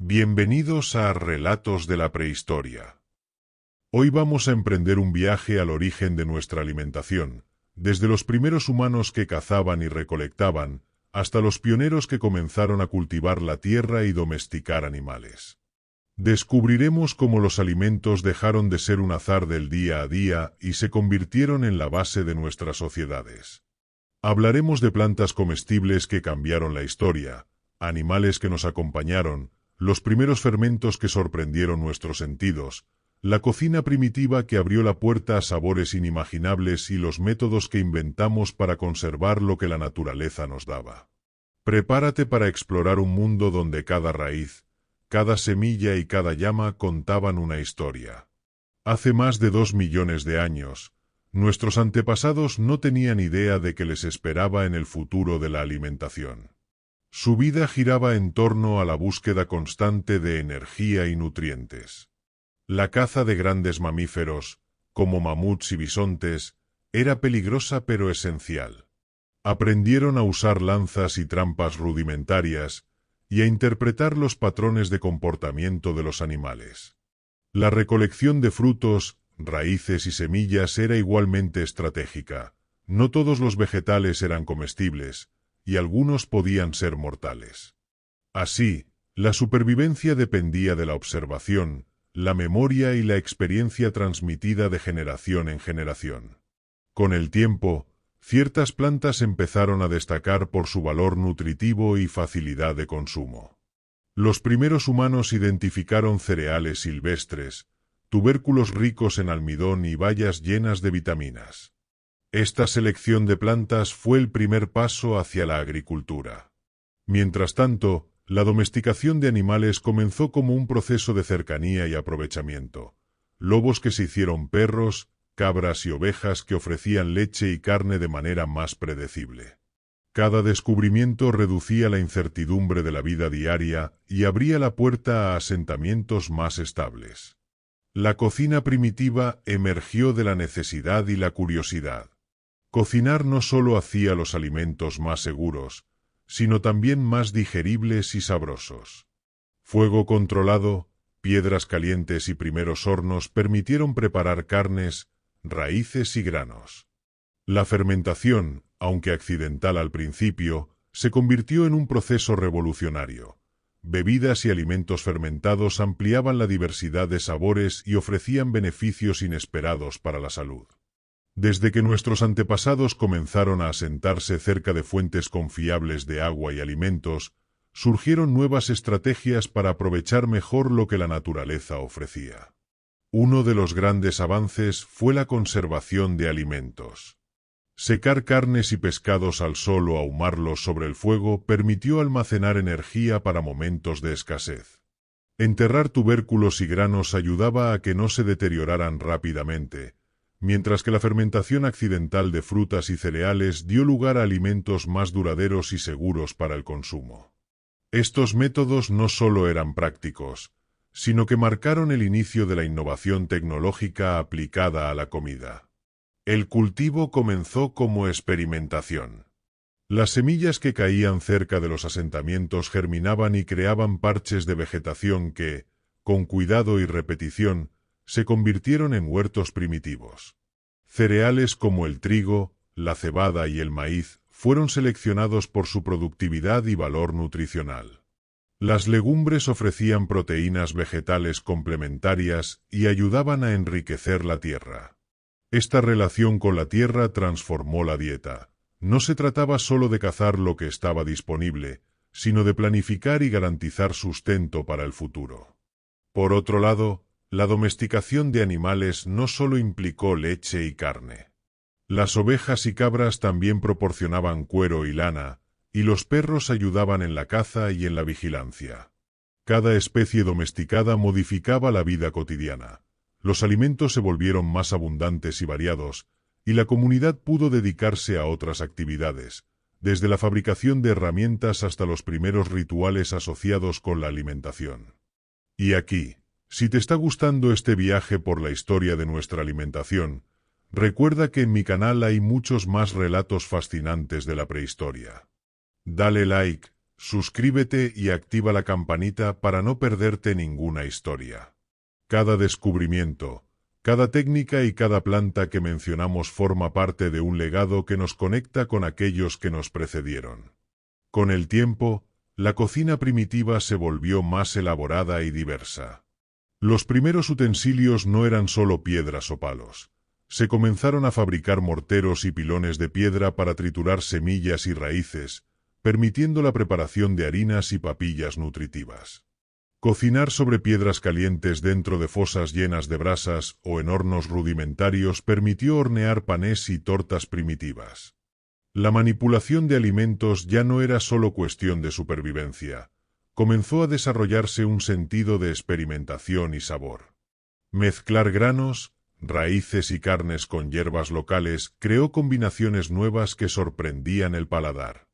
Bienvenidos a Relatos de la Prehistoria. Hoy vamos a emprender un viaje al origen de nuestra alimentación, desde los primeros humanos que cazaban y recolectaban, hasta los pioneros que comenzaron a cultivar la tierra y domesticar animales. Descubriremos cómo los alimentos dejaron de ser un azar del día a día y se convirtieron en la base de nuestras sociedades. Hablaremos de plantas comestibles que cambiaron la historia, animales que nos acompañaron, los primeros fermentos que sorprendieron nuestros sentidos, la cocina primitiva que abrió la puerta a sabores inimaginables y los métodos que inventamos para conservar lo que la naturaleza nos daba. Prepárate para explorar un mundo donde cada raíz, cada semilla y cada llama contaban una historia. Hace más de 2 millones de años, nuestros antepasados no tenían idea de qué les esperaba en el futuro de la alimentación. Su vida giraba en torno a la búsqueda constante de energía y nutrientes. La caza de grandes mamíferos, como mamuts y bisontes, era peligrosa pero esencial. Aprendieron a usar lanzas y trampas rudimentarias y a interpretar los patrones de comportamiento de los animales. La recolección de frutos, raíces y semillas era igualmente estratégica. No todos los vegetales eran comestibles, y algunos podían ser mortales. Así, la supervivencia dependía de la observación, la memoria y la experiencia transmitida de generación en generación. Con el tiempo, ciertas plantas empezaron a destacar por su valor nutritivo y facilidad de consumo. Los primeros humanos identificaron cereales silvestres, tubérculos ricos en almidón y bayas llenas de vitaminas. Esta selección de plantas fue el primer paso hacia la agricultura. Mientras tanto, la domesticación de animales comenzó como un proceso de cercanía y aprovechamiento. Lobos que se hicieron perros, cabras y ovejas que ofrecían leche y carne de manera más predecible. Cada descubrimiento reducía la incertidumbre de la vida diaria y abría la puerta a asentamientos más estables. La cocina primitiva emergió de la necesidad y la curiosidad. Cocinar no solo hacía los alimentos más seguros, sino también más digeribles y sabrosos. Fuego controlado, piedras calientes y primeros hornos permitieron preparar carnes, raíces y granos. La fermentación, aunque accidental al principio, se convirtió en un proceso revolucionario. Bebidas y alimentos fermentados ampliaban la diversidad de sabores y ofrecían beneficios inesperados para la salud. Desde que nuestros antepasados comenzaron a asentarse cerca de fuentes confiables de agua y alimentos, surgieron nuevas estrategias para aprovechar mejor lo que la naturaleza ofrecía. Uno de los grandes avances fue la conservación de alimentos. Secar carnes y pescados al sol o ahumarlos sobre el fuego permitió almacenar energía para momentos de escasez. Enterrar tubérculos y granos ayudaba a que no se deterioraran rápidamente, mientras que la fermentación accidental de frutas y cereales dio lugar a alimentos más duraderos y seguros para el consumo. Estos métodos no solo eran prácticos, sino que marcaron el inicio de la innovación tecnológica aplicada a la comida. El cultivo comenzó como experimentación. Las semillas que caían cerca de los asentamientos germinaban y creaban parches de vegetación que, con cuidado y repetición, se convirtieron en huertos primitivos. Cereales como el trigo, la cebada y el maíz fueron seleccionados por su productividad y valor nutricional. Las legumbres ofrecían proteínas vegetales complementarias y ayudaban a enriquecer la tierra. Esta relación con la tierra transformó la dieta. No se trataba solo de cazar lo que estaba disponible, sino de planificar y garantizar sustento para el futuro. Por otro lado, la domesticación de animales no solo implicó leche y carne. Las ovejas y cabras también proporcionaban cuero y lana, y los perros ayudaban en la caza y en la vigilancia. Cada especie domesticada modificaba la vida cotidiana. Los alimentos se volvieron más abundantes y variados, y la comunidad pudo dedicarse a otras actividades, desde la fabricación de herramientas hasta los primeros rituales asociados con la alimentación. Y aquí, si te está gustando este viaje por la historia de nuestra alimentación, recuerda que en mi canal hay muchos más relatos fascinantes de la prehistoria. Dale like, Suscríbete y activa la campanita para no perderte ninguna historia. Cada descubrimiento, cada técnica y cada planta que mencionamos forma parte de un legado que nos conecta con aquellos que nos precedieron. Con el tiempo, la cocina primitiva se volvió más elaborada y diversa. Los primeros utensilios no eran solo piedras o palos. Se comenzaron a fabricar morteros y pilones de piedra para triturar semillas y raíces, permitiendo la preparación de harinas y papillas nutritivas. Cocinar sobre piedras calientes dentro de fosas llenas de brasas o en hornos rudimentarios permitió hornear panés y tortas primitivas. La manipulación de alimentos ya no era solo cuestión de supervivencia. Comenzó a desarrollarse un sentido de experimentación y sabor. Mezclar granos, raíces y carnes con hierbas locales creó combinaciones nuevas que sorprendían el paladar.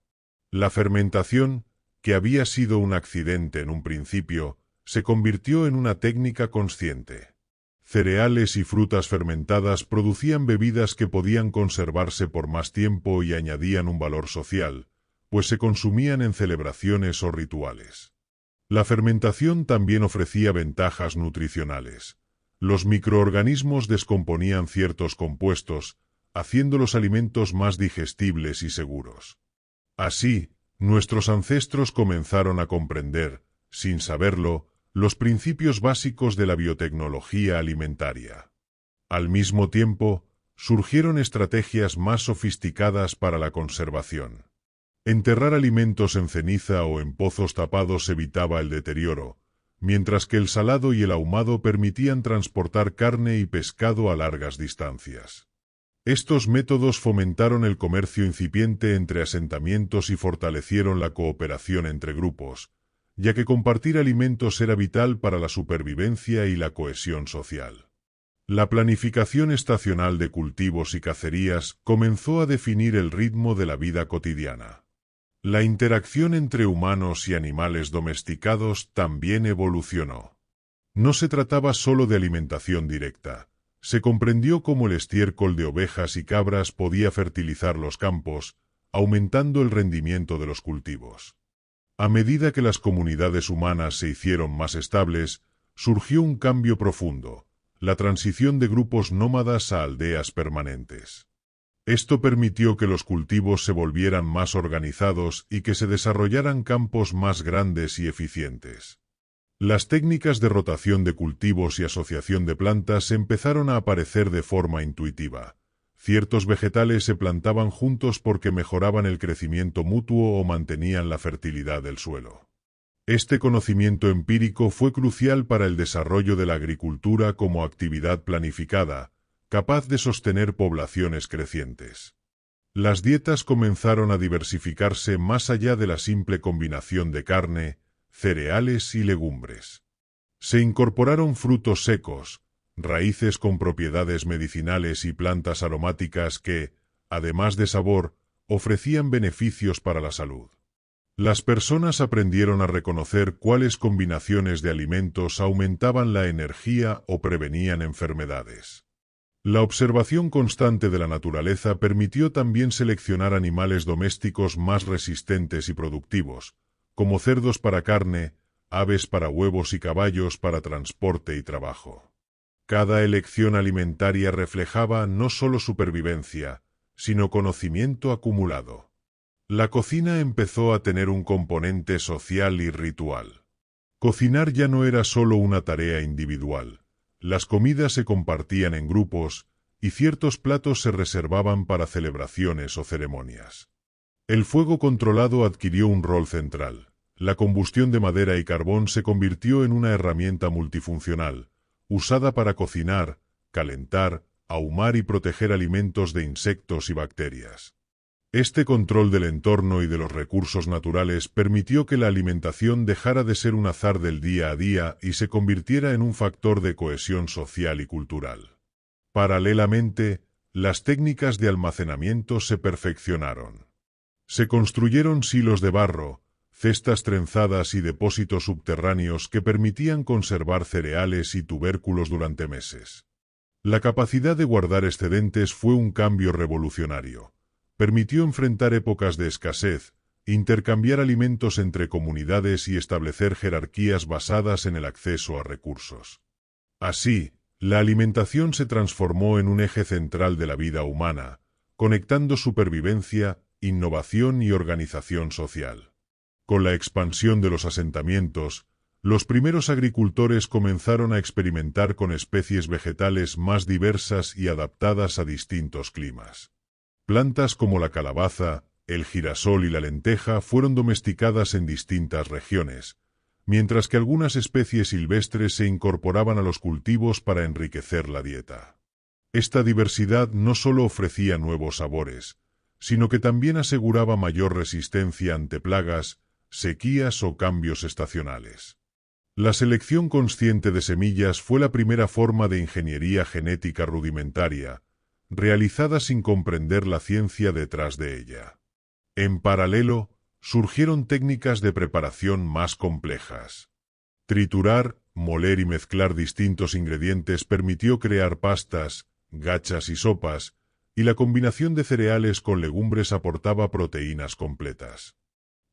La fermentación, que había sido un accidente en un principio, se convirtió en una técnica consciente. Cereales y frutas fermentadas producían bebidas que podían conservarse por más tiempo y añadían un valor social, pues se consumían en celebraciones o rituales. La fermentación también ofrecía ventajas nutricionales. Los microorganismos descomponían ciertos compuestos, haciendo los alimentos más digestibles y seguros. Así, nuestros ancestros comenzaron a comprender, sin saberlo, los principios básicos de la biotecnología alimentaria. Al mismo tiempo, surgieron estrategias más sofisticadas para la conservación. Enterrar alimentos en ceniza o en pozos tapados evitaba el deterioro, mientras que el salado y el ahumado permitían transportar carne y pescado a largas distancias. Estos métodos fomentaron el comercio incipiente entre asentamientos y fortalecieron la cooperación entre grupos, ya que compartir alimentos era vital para la supervivencia y la cohesión social. La planificación estacional de cultivos y cacerías comenzó a definir el ritmo de la vida cotidiana. La interacción entre humanos y animales domesticados también evolucionó. No se trataba solo de alimentación directa. Se comprendió cómo el estiércol de ovejas y cabras podía fertilizar los campos, aumentando el rendimiento de los cultivos. A medida que las comunidades humanas se hicieron más estables, surgió un cambio profundo, la transición de grupos nómadas a aldeas permanentes. Esto permitió que los cultivos se volvieran más organizados y que se desarrollaran campos más grandes y eficientes. Las técnicas de rotación de cultivos y asociación de plantas empezaron a aparecer de forma intuitiva. Ciertos vegetales se plantaban juntos porque mejoraban el crecimiento mutuo o mantenían la fertilidad del suelo. Este conocimiento empírico fue crucial para el desarrollo de la agricultura como actividad planificada, capaz de sostener poblaciones crecientes. Las dietas comenzaron a diversificarse más allá de la simple combinación de carne, cereales y legumbres. Se incorporaron frutos secos, raíces con propiedades medicinales y plantas aromáticas que, además de sabor, ofrecían beneficios para la salud. Las personas aprendieron a reconocer cuáles combinaciones de alimentos aumentaban la energía o prevenían enfermedades. La observación constante de la naturaleza permitió también seleccionar animales domésticos más resistentes y productivos, como cerdos para carne, aves para huevos y caballos para transporte y trabajo. Cada elección alimentaria reflejaba no solo supervivencia, sino conocimiento acumulado. La cocina empezó a tener un componente social y ritual. Cocinar ya no era solo una tarea individual. Las comidas se compartían en grupos, y ciertos platos se reservaban para celebraciones o ceremonias. El fuego controlado adquirió un rol central. La combustión de madera y carbón se convirtió en una herramienta multifuncional, usada para cocinar, calentar, ahumar y proteger alimentos de insectos y bacterias. Este control del entorno y de los recursos naturales permitió que la alimentación dejara de ser un azar del día a día y se convirtiera en un factor de cohesión social y cultural. Paralelamente, las técnicas de almacenamiento se perfeccionaron. Se construyeron silos de barro, cestas trenzadas y depósitos subterráneos que permitían conservar cereales y tubérculos durante meses. La capacidad de guardar excedentes fue un cambio revolucionario. Permitió enfrentar épocas de escasez, intercambiar alimentos entre comunidades y establecer jerarquías basadas en el acceso a recursos. Así, la alimentación se transformó en un eje central de la vida humana, conectando supervivencia, innovación y organización social. Con la expansión de los asentamientos, los primeros agricultores comenzaron a experimentar con especies vegetales más diversas y adaptadas a distintos climas. Plantas como la calabaza, el girasol y la lenteja fueron domesticadas en distintas regiones, mientras que algunas especies silvestres se incorporaban a los cultivos para enriquecer la dieta. Esta diversidad no solo ofrecía nuevos sabores, sino que también aseguraba mayor resistencia ante plagas, sequías o cambios estacionales. La selección consciente de semillas fue la primera forma de ingeniería genética rudimentaria, realizada sin comprender la ciencia detrás de ella. En paralelo, surgieron técnicas de preparación más complejas. Triturar, moler y mezclar distintos ingredientes permitió crear pastas, gachas y sopas, y la combinación de cereales con legumbres aportaba proteínas completas.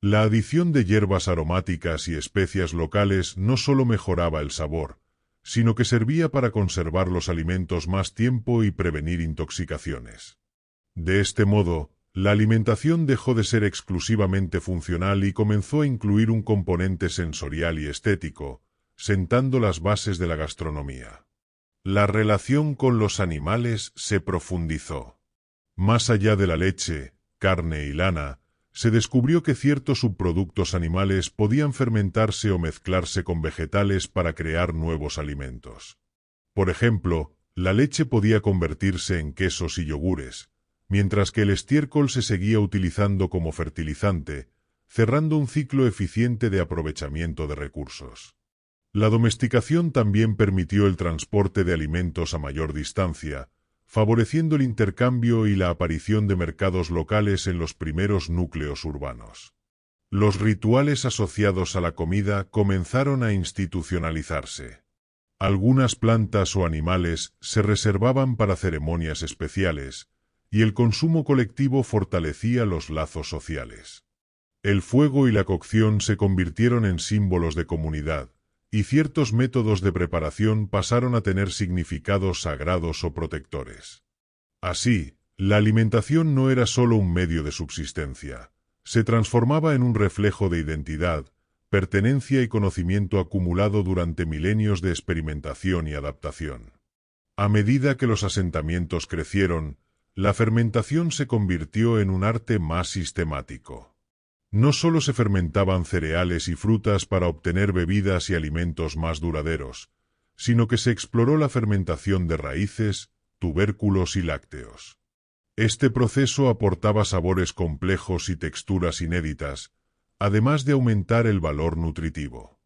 La adición de hierbas aromáticas y especias locales no solo mejoraba el sabor, sino que servía para conservar los alimentos más tiempo y prevenir intoxicaciones. De este modo, la alimentación dejó de ser exclusivamente funcional y comenzó a incluir un componente sensorial y estético, sentando las bases de la gastronomía. La relación con los animales se profundizó. Más allá de la leche, carne y lana, se descubrió que ciertos subproductos animales podían fermentarse o mezclarse con vegetales para crear nuevos alimentos. Por ejemplo, la leche podía convertirse en quesos y yogures, mientras que el estiércol se seguía utilizando como fertilizante, cerrando un ciclo eficiente de aprovechamiento de recursos. La domesticación también permitió el transporte de alimentos a mayor distancia, favoreciendo el intercambio y la aparición de mercados locales en los primeros núcleos urbanos. Los rituales asociados a la comida comenzaron a institucionalizarse. Algunas plantas o animales se reservaban para ceremonias especiales, y el consumo colectivo fortalecía los lazos sociales. El fuego y la cocción se convirtieron en símbolos de comunidad, y ciertos métodos de preparación pasaron a tener significados sagrados o protectores. Así, la alimentación no era solo un medio de subsistencia, se transformaba en un reflejo de identidad, pertenencia y conocimiento acumulado durante milenios de experimentación y adaptación. A medida que los asentamientos crecieron, la fermentación se convirtió en un arte más sistemático. No solo se fermentaban cereales y frutas para obtener bebidas y alimentos más duraderos, sino que se exploró la fermentación de raíces, tubérculos y lácteos. Este proceso aportaba sabores complejos y texturas inéditas, además de aumentar el valor nutritivo.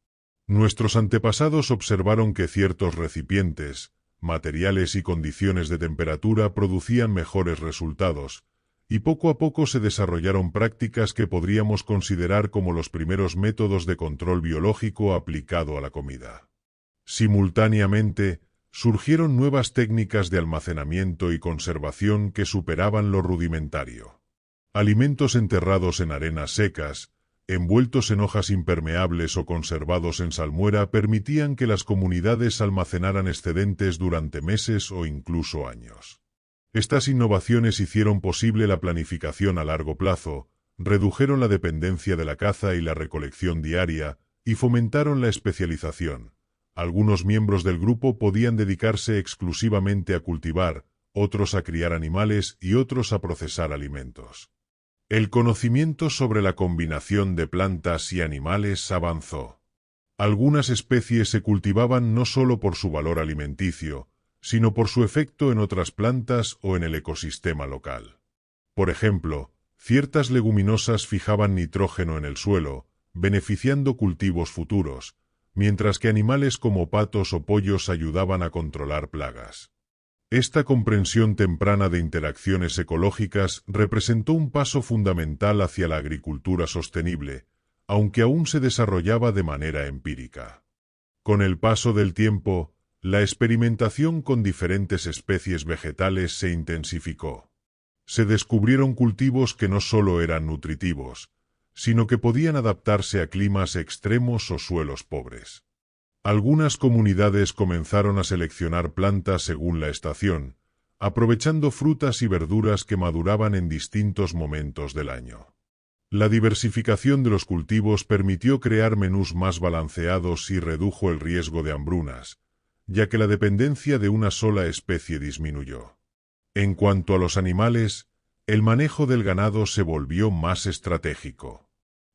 Nuestros antepasados observaron que ciertos recipientes, materiales y condiciones de temperatura producían mejores resultados, y poco a poco se desarrollaron prácticas que podríamos considerar como los primeros métodos de control biológico aplicado a la comida. Simultáneamente, surgieron nuevas técnicas de almacenamiento y conservación que superaban lo rudimentario. Alimentos enterrados en arenas secas, envueltos en hojas impermeables o conservados en salmuera permitían que las comunidades almacenaran excedentes durante meses o incluso años. Estas innovaciones hicieron posible la planificación a largo plazo, redujeron la dependencia de la caza y la recolección diaria, y fomentaron la especialización. Algunos miembros del grupo podían dedicarse exclusivamente a cultivar, otros a criar animales y otros a procesar alimentos. El conocimiento sobre la combinación de plantas y animales avanzó. Algunas especies se cultivaban no solo por su valor alimenticio, sino por su efecto en otras plantas o en el ecosistema local. Por ejemplo, ciertas leguminosas fijaban nitrógeno en el suelo, beneficiando cultivos futuros, mientras que animales como patos o pollos ayudaban a controlar plagas. Esta comprensión temprana de interacciones ecológicas representó un paso fundamental hacia la agricultura sostenible, aunque aún se desarrollaba de manera empírica. Con el paso del tiempo, la experimentación con diferentes especies vegetales se intensificó. Se descubrieron cultivos que no solo eran nutritivos, sino que podían adaptarse a climas extremos o suelos pobres. Algunas comunidades comenzaron a seleccionar plantas según la estación, aprovechando frutas y verduras que maduraban en distintos momentos del año. La diversificación de los cultivos permitió crear menús más balanceados y redujo el riesgo de hambrunas, ya que la dependencia de una sola especie disminuyó. En cuanto a los animales, el manejo del ganado se volvió más estratégico.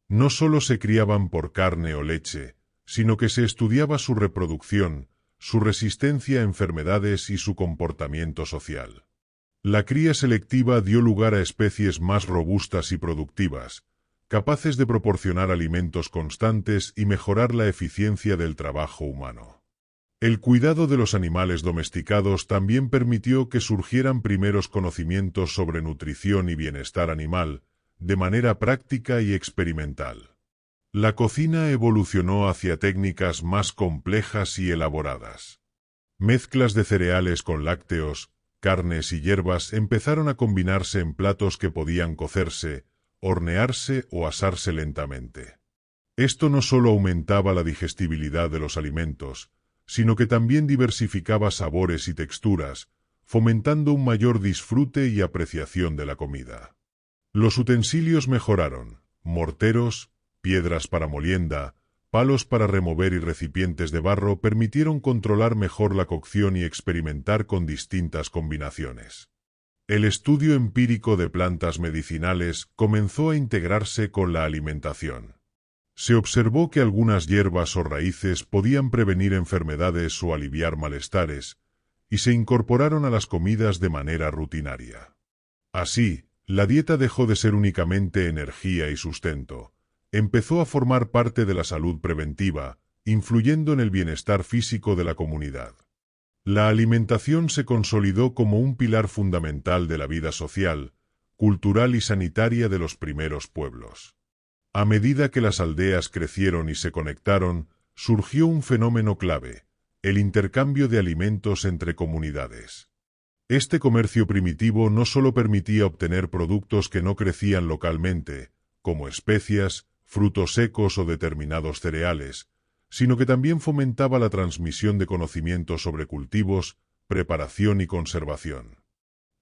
No solo se criaban por carne o leche, sino que se estudiaba su reproducción, su resistencia a enfermedades y su comportamiento social. La cría selectiva dio lugar a especies más robustas y productivas, capaces de proporcionar alimentos constantes y mejorar la eficiencia del trabajo humano. El cuidado de los animales domesticados también permitió que surgieran primeros conocimientos sobre nutrición y bienestar animal, de manera práctica y experimental. La cocina evolucionó hacia técnicas más complejas y elaboradas. Mezclas de cereales con lácteos, carnes y hierbas empezaron a combinarse en platos que podían cocerse, hornearse o asarse lentamente. Esto no solo aumentaba la digestibilidad de los alimentos, sino que también diversificaba sabores y texturas, fomentando un mayor disfrute y apreciación de la comida. Los utensilios mejoraron: morteros, piedras para molienda, palos para remover y recipientes de barro permitieron controlar mejor la cocción y experimentar con distintas combinaciones. El estudio empírico de plantas medicinales comenzó a integrarse con la alimentación. Se observó que algunas hierbas o raíces podían prevenir enfermedades o aliviar malestares, y se incorporaron a las comidas de manera rutinaria. Así, la dieta dejó de ser únicamente energía y sustento. Empezó a formar parte de la salud preventiva, influyendo en el bienestar físico de la comunidad. La alimentación se consolidó como un pilar fundamental de la vida social, cultural y sanitaria de los primeros pueblos. A medida que las aldeas crecieron y se conectaron, surgió un fenómeno clave: el intercambio de alimentos entre comunidades. Este comercio primitivo no solo permitía obtener productos que no crecían localmente, como especias, frutos secos o determinados cereales, sino que también fomentaba la transmisión de conocimientos sobre cultivos, preparación y conservación.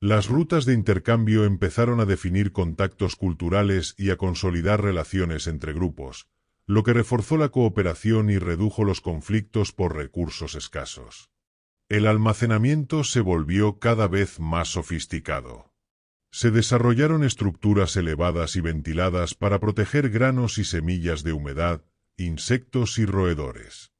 Las rutas de intercambio empezaron a definir contactos culturales y a consolidar relaciones entre grupos, lo que reforzó la cooperación y redujo los conflictos por recursos escasos. El almacenamiento se volvió cada vez más sofisticado. Se desarrollaron estructuras elevadas y ventiladas para proteger granos y semillas de humedad, insectos y roedores.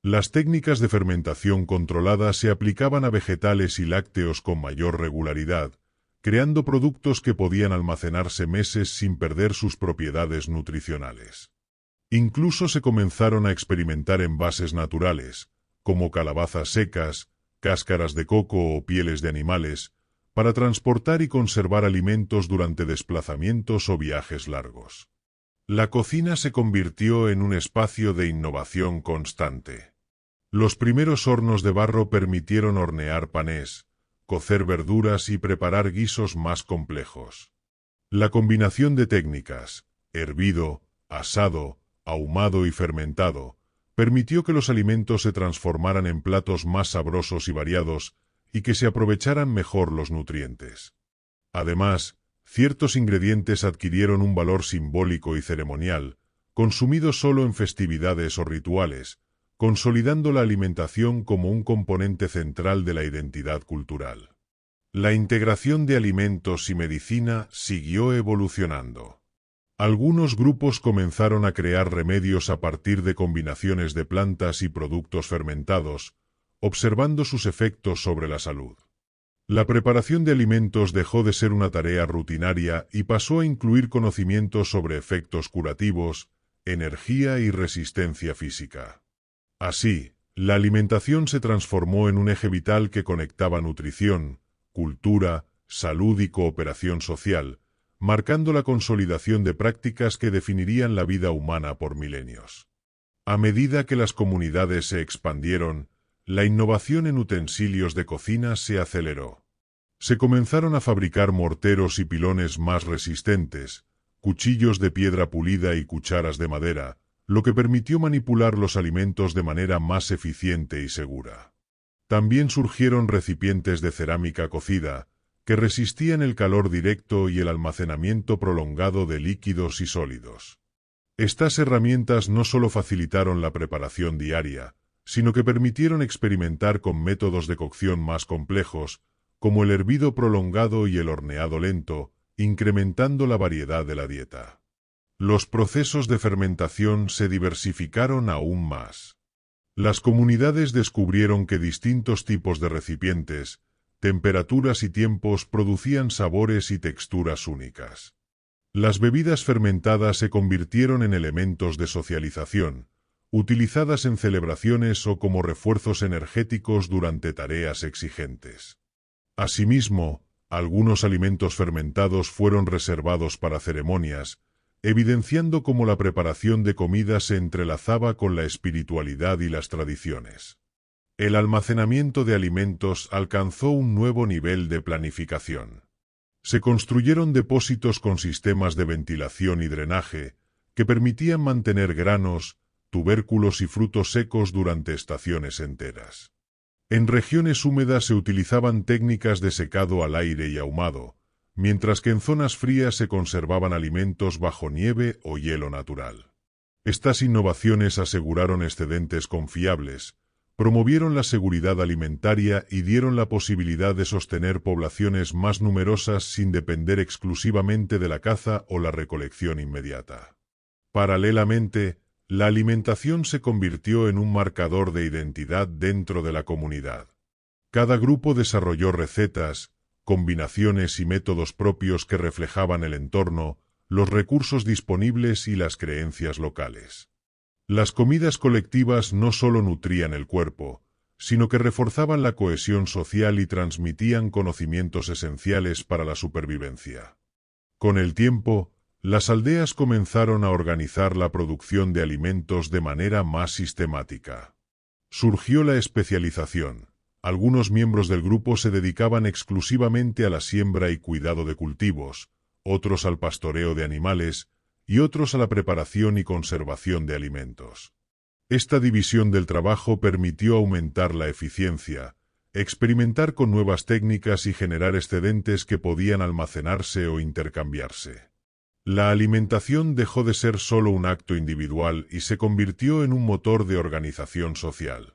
Las técnicas de fermentación controlada se aplicaban a vegetales y lácteos con mayor regularidad, creando productos que podían almacenarse meses sin perder sus propiedades nutricionales. Incluso se comenzaron a experimentar envases naturales, como calabazas secas, cáscaras de coco o pieles de animales, para transportar y conservar alimentos durante desplazamientos o viajes largos. La cocina se convirtió en un espacio de innovación constante. Los primeros hornos de barro permitieron hornear panés, cocer verduras y preparar guisos más complejos. La combinación de técnicas, hervido, asado, ahumado y fermentado, permitió que los alimentos se transformaran en platos más sabrosos y variados, y que se aprovecharan mejor los nutrientes. Además, ciertos ingredientes adquirieron un valor simbólico y ceremonial, consumidos solo en festividades o rituales, consolidando la alimentación como un componente central de la identidad cultural. La integración de alimentos y medicina siguió evolucionando. Algunos grupos comenzaron a crear remedios a partir de combinaciones de plantas y productos fermentados, observando sus efectos sobre la salud. La preparación de alimentos dejó de ser una tarea rutinaria y pasó a incluir conocimientos sobre efectos curativos, energía y resistencia física. Así, la alimentación se transformó en un eje vital que conectaba nutrición, cultura, salud y cooperación social, marcando la consolidación de prácticas que definirían la vida humana por milenios. A medida que las comunidades se expandieron, la innovación en utensilios de cocina se aceleró. Se comenzaron a fabricar morteros y pilones más resistentes, cuchillos de piedra pulida y cucharas de madera, lo que permitió manipular los alimentos de manera más eficiente y segura. También surgieron recipientes de cerámica cocida, que resistían el calor directo y el almacenamiento prolongado de líquidos y sólidos. Estas herramientas no solo facilitaron la preparación diaria, sino que permitieron experimentar con métodos de cocción más complejos, como el hervido prolongado y el horneado lento, incrementando la variedad de la dieta. Los procesos de fermentación se diversificaron aún más. Las comunidades descubrieron que distintos tipos de recipientes, temperaturas y tiempos producían sabores y texturas únicas. Las bebidas fermentadas se convirtieron en elementos de socialización, utilizadas en celebraciones o como refuerzos energéticos durante tareas exigentes. Asimismo, algunos alimentos fermentados fueron reservados para ceremonias, evidenciando cómo la preparación de comida se entrelazaba con la espiritualidad y las tradiciones. El almacenamiento de alimentos alcanzó un nuevo nivel de planificación. Se construyeron depósitos con sistemas de ventilación y drenaje, que permitían mantener granos, tubérculos y frutos secos durante estaciones enteras. En regiones húmedas se utilizaban técnicas de secado al aire y ahumado, mientras que en zonas frías se conservaban alimentos bajo nieve o hielo natural. Estas innovaciones aseguraron excedentes confiables, promovieron la seguridad alimentaria y dieron la posibilidad de sostener poblaciones más numerosas sin depender exclusivamente de la caza o la recolección inmediata. Paralelamente, la alimentación se convirtió en un marcador de identidad dentro de la comunidad. Cada grupo desarrolló recetas, combinaciones y métodos propios que reflejaban el entorno, los recursos disponibles y las creencias locales. Las comidas colectivas no solo nutrían el cuerpo, sino que reforzaban la cohesión social y transmitían conocimientos esenciales para la supervivencia. Con el tiempo, las aldeas comenzaron a organizar la producción de alimentos de manera más sistemática. Surgió la especialización. Algunos miembros del grupo se dedicaban exclusivamente a la siembra y cuidado de cultivos, otros al pastoreo de animales y otros a la preparación y conservación de alimentos. Esta división del trabajo permitió aumentar la eficiencia, experimentar con nuevas técnicas y generar excedentes que podían almacenarse o intercambiarse. La alimentación dejó de ser solo un acto individual y se convirtió en un motor de organización social.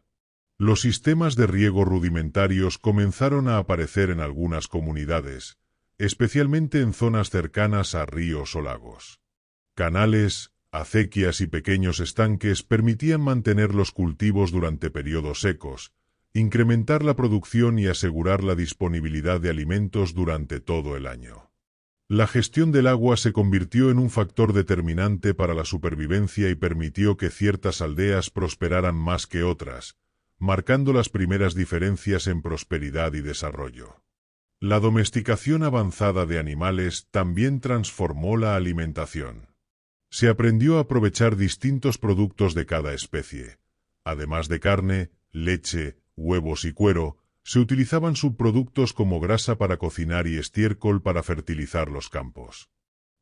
Los sistemas de riego rudimentarios comenzaron a aparecer en algunas comunidades, especialmente en zonas cercanas a ríos o lagos. Canales, acequias y pequeños estanques permitían mantener los cultivos durante periodos secos, incrementar la producción y asegurar la disponibilidad de alimentos durante todo el año. La gestión del agua se convirtió en un factor determinante para la supervivencia y permitió que ciertas aldeas prosperaran más que otras, marcando las primeras diferencias en prosperidad y desarrollo. La domesticación avanzada de animales también transformó la alimentación. Se aprendió a aprovechar distintos productos de cada especie. Además de carne, leche, huevos y cuero, se utilizaban subproductos como grasa para cocinar y estiércol para fertilizar los campos.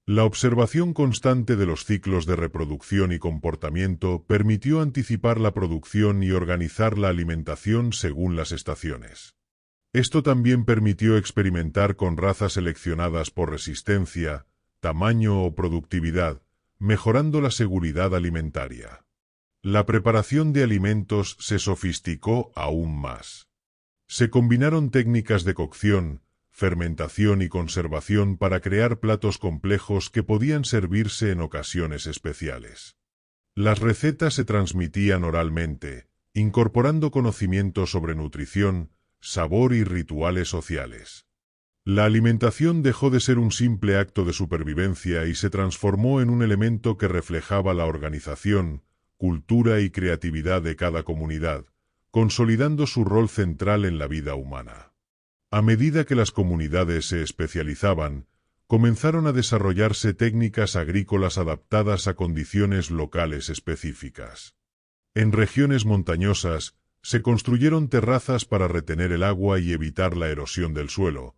La observación constante de los ciclos de reproducción y comportamiento permitió anticipar la producción y organizar la alimentación según las estaciones. Esto también permitió experimentar con razas seleccionadas por resistencia, tamaño o productividad, mejorando la seguridad alimentaria. La preparación de alimentos se sofisticó aún más. Se combinaron técnicas de cocción, fermentación y conservación para crear platos complejos que podían servirse en ocasiones especiales. Las recetas se transmitían oralmente, incorporando conocimientos sobre nutrición, sabor y rituales sociales. La alimentación dejó de ser un simple acto de supervivencia y se transformó en un elemento que reflejaba la organización, cultura y creatividad de cada comunidad, consolidando su rol central en la vida humana. A medida que las comunidades se especializaban, comenzaron a desarrollarse técnicas agrícolas adaptadas a condiciones locales específicas. En regiones montañosas, se construyeron terrazas para retener el agua y evitar la erosión del suelo,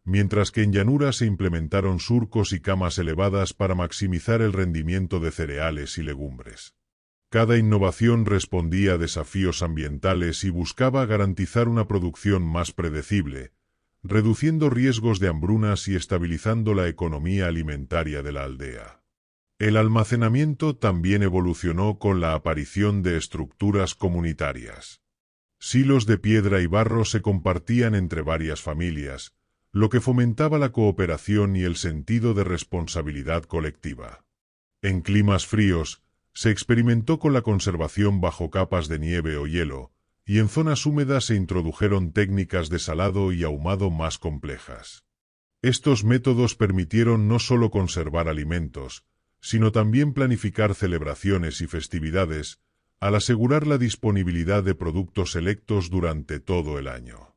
mientras que en llanura se implementaron surcos y camas elevadas para maximizar el rendimiento de cereales y legumbres. Cada innovación respondía a desafíos ambientales y buscaba garantizar una producción más predecible, reduciendo riesgos de hambrunas y estabilizando la economía alimentaria de la aldea. El almacenamiento también evolucionó con la aparición de estructuras comunitarias. Silos de piedra y barro se compartían entre varias familias, lo que fomentaba la cooperación y el sentido de responsabilidad colectiva. En climas fríos, se experimentó con la conservación bajo capas de nieve o hielo, y en zonas húmedas se introdujeron técnicas de salado y ahumado más complejas. Estos métodos permitieron no solo conservar alimentos, sino también planificar celebraciones y festividades, al asegurar la disponibilidad de productos selectos durante todo el año.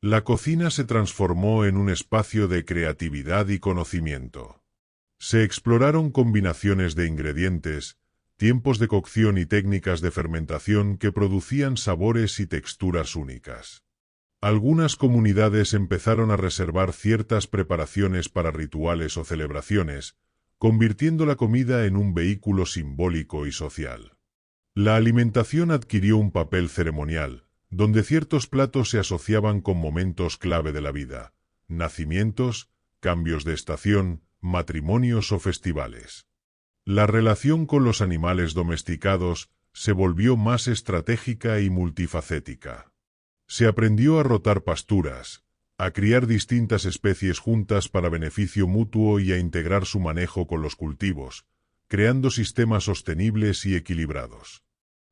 La cocina se transformó en un espacio de creatividad y conocimiento. Se exploraron combinaciones de ingredientes, tiempos de cocción y técnicas de fermentación que producían sabores y texturas únicas. Algunas comunidades empezaron a reservar ciertas preparaciones para rituales o celebraciones, convirtiendo la comida en un vehículo simbólico y social. La alimentación adquirió un papel ceremonial, donde ciertos platos se asociaban con momentos clave de la vida, nacimientos, cambios de estación, matrimonios o festivales. La relación con los animales domesticados se volvió más estratégica y multifacética. Se aprendió a rotar pasturas, a criar distintas especies juntas para beneficio mutuo y a integrar su manejo con los cultivos, creando sistemas sostenibles y equilibrados.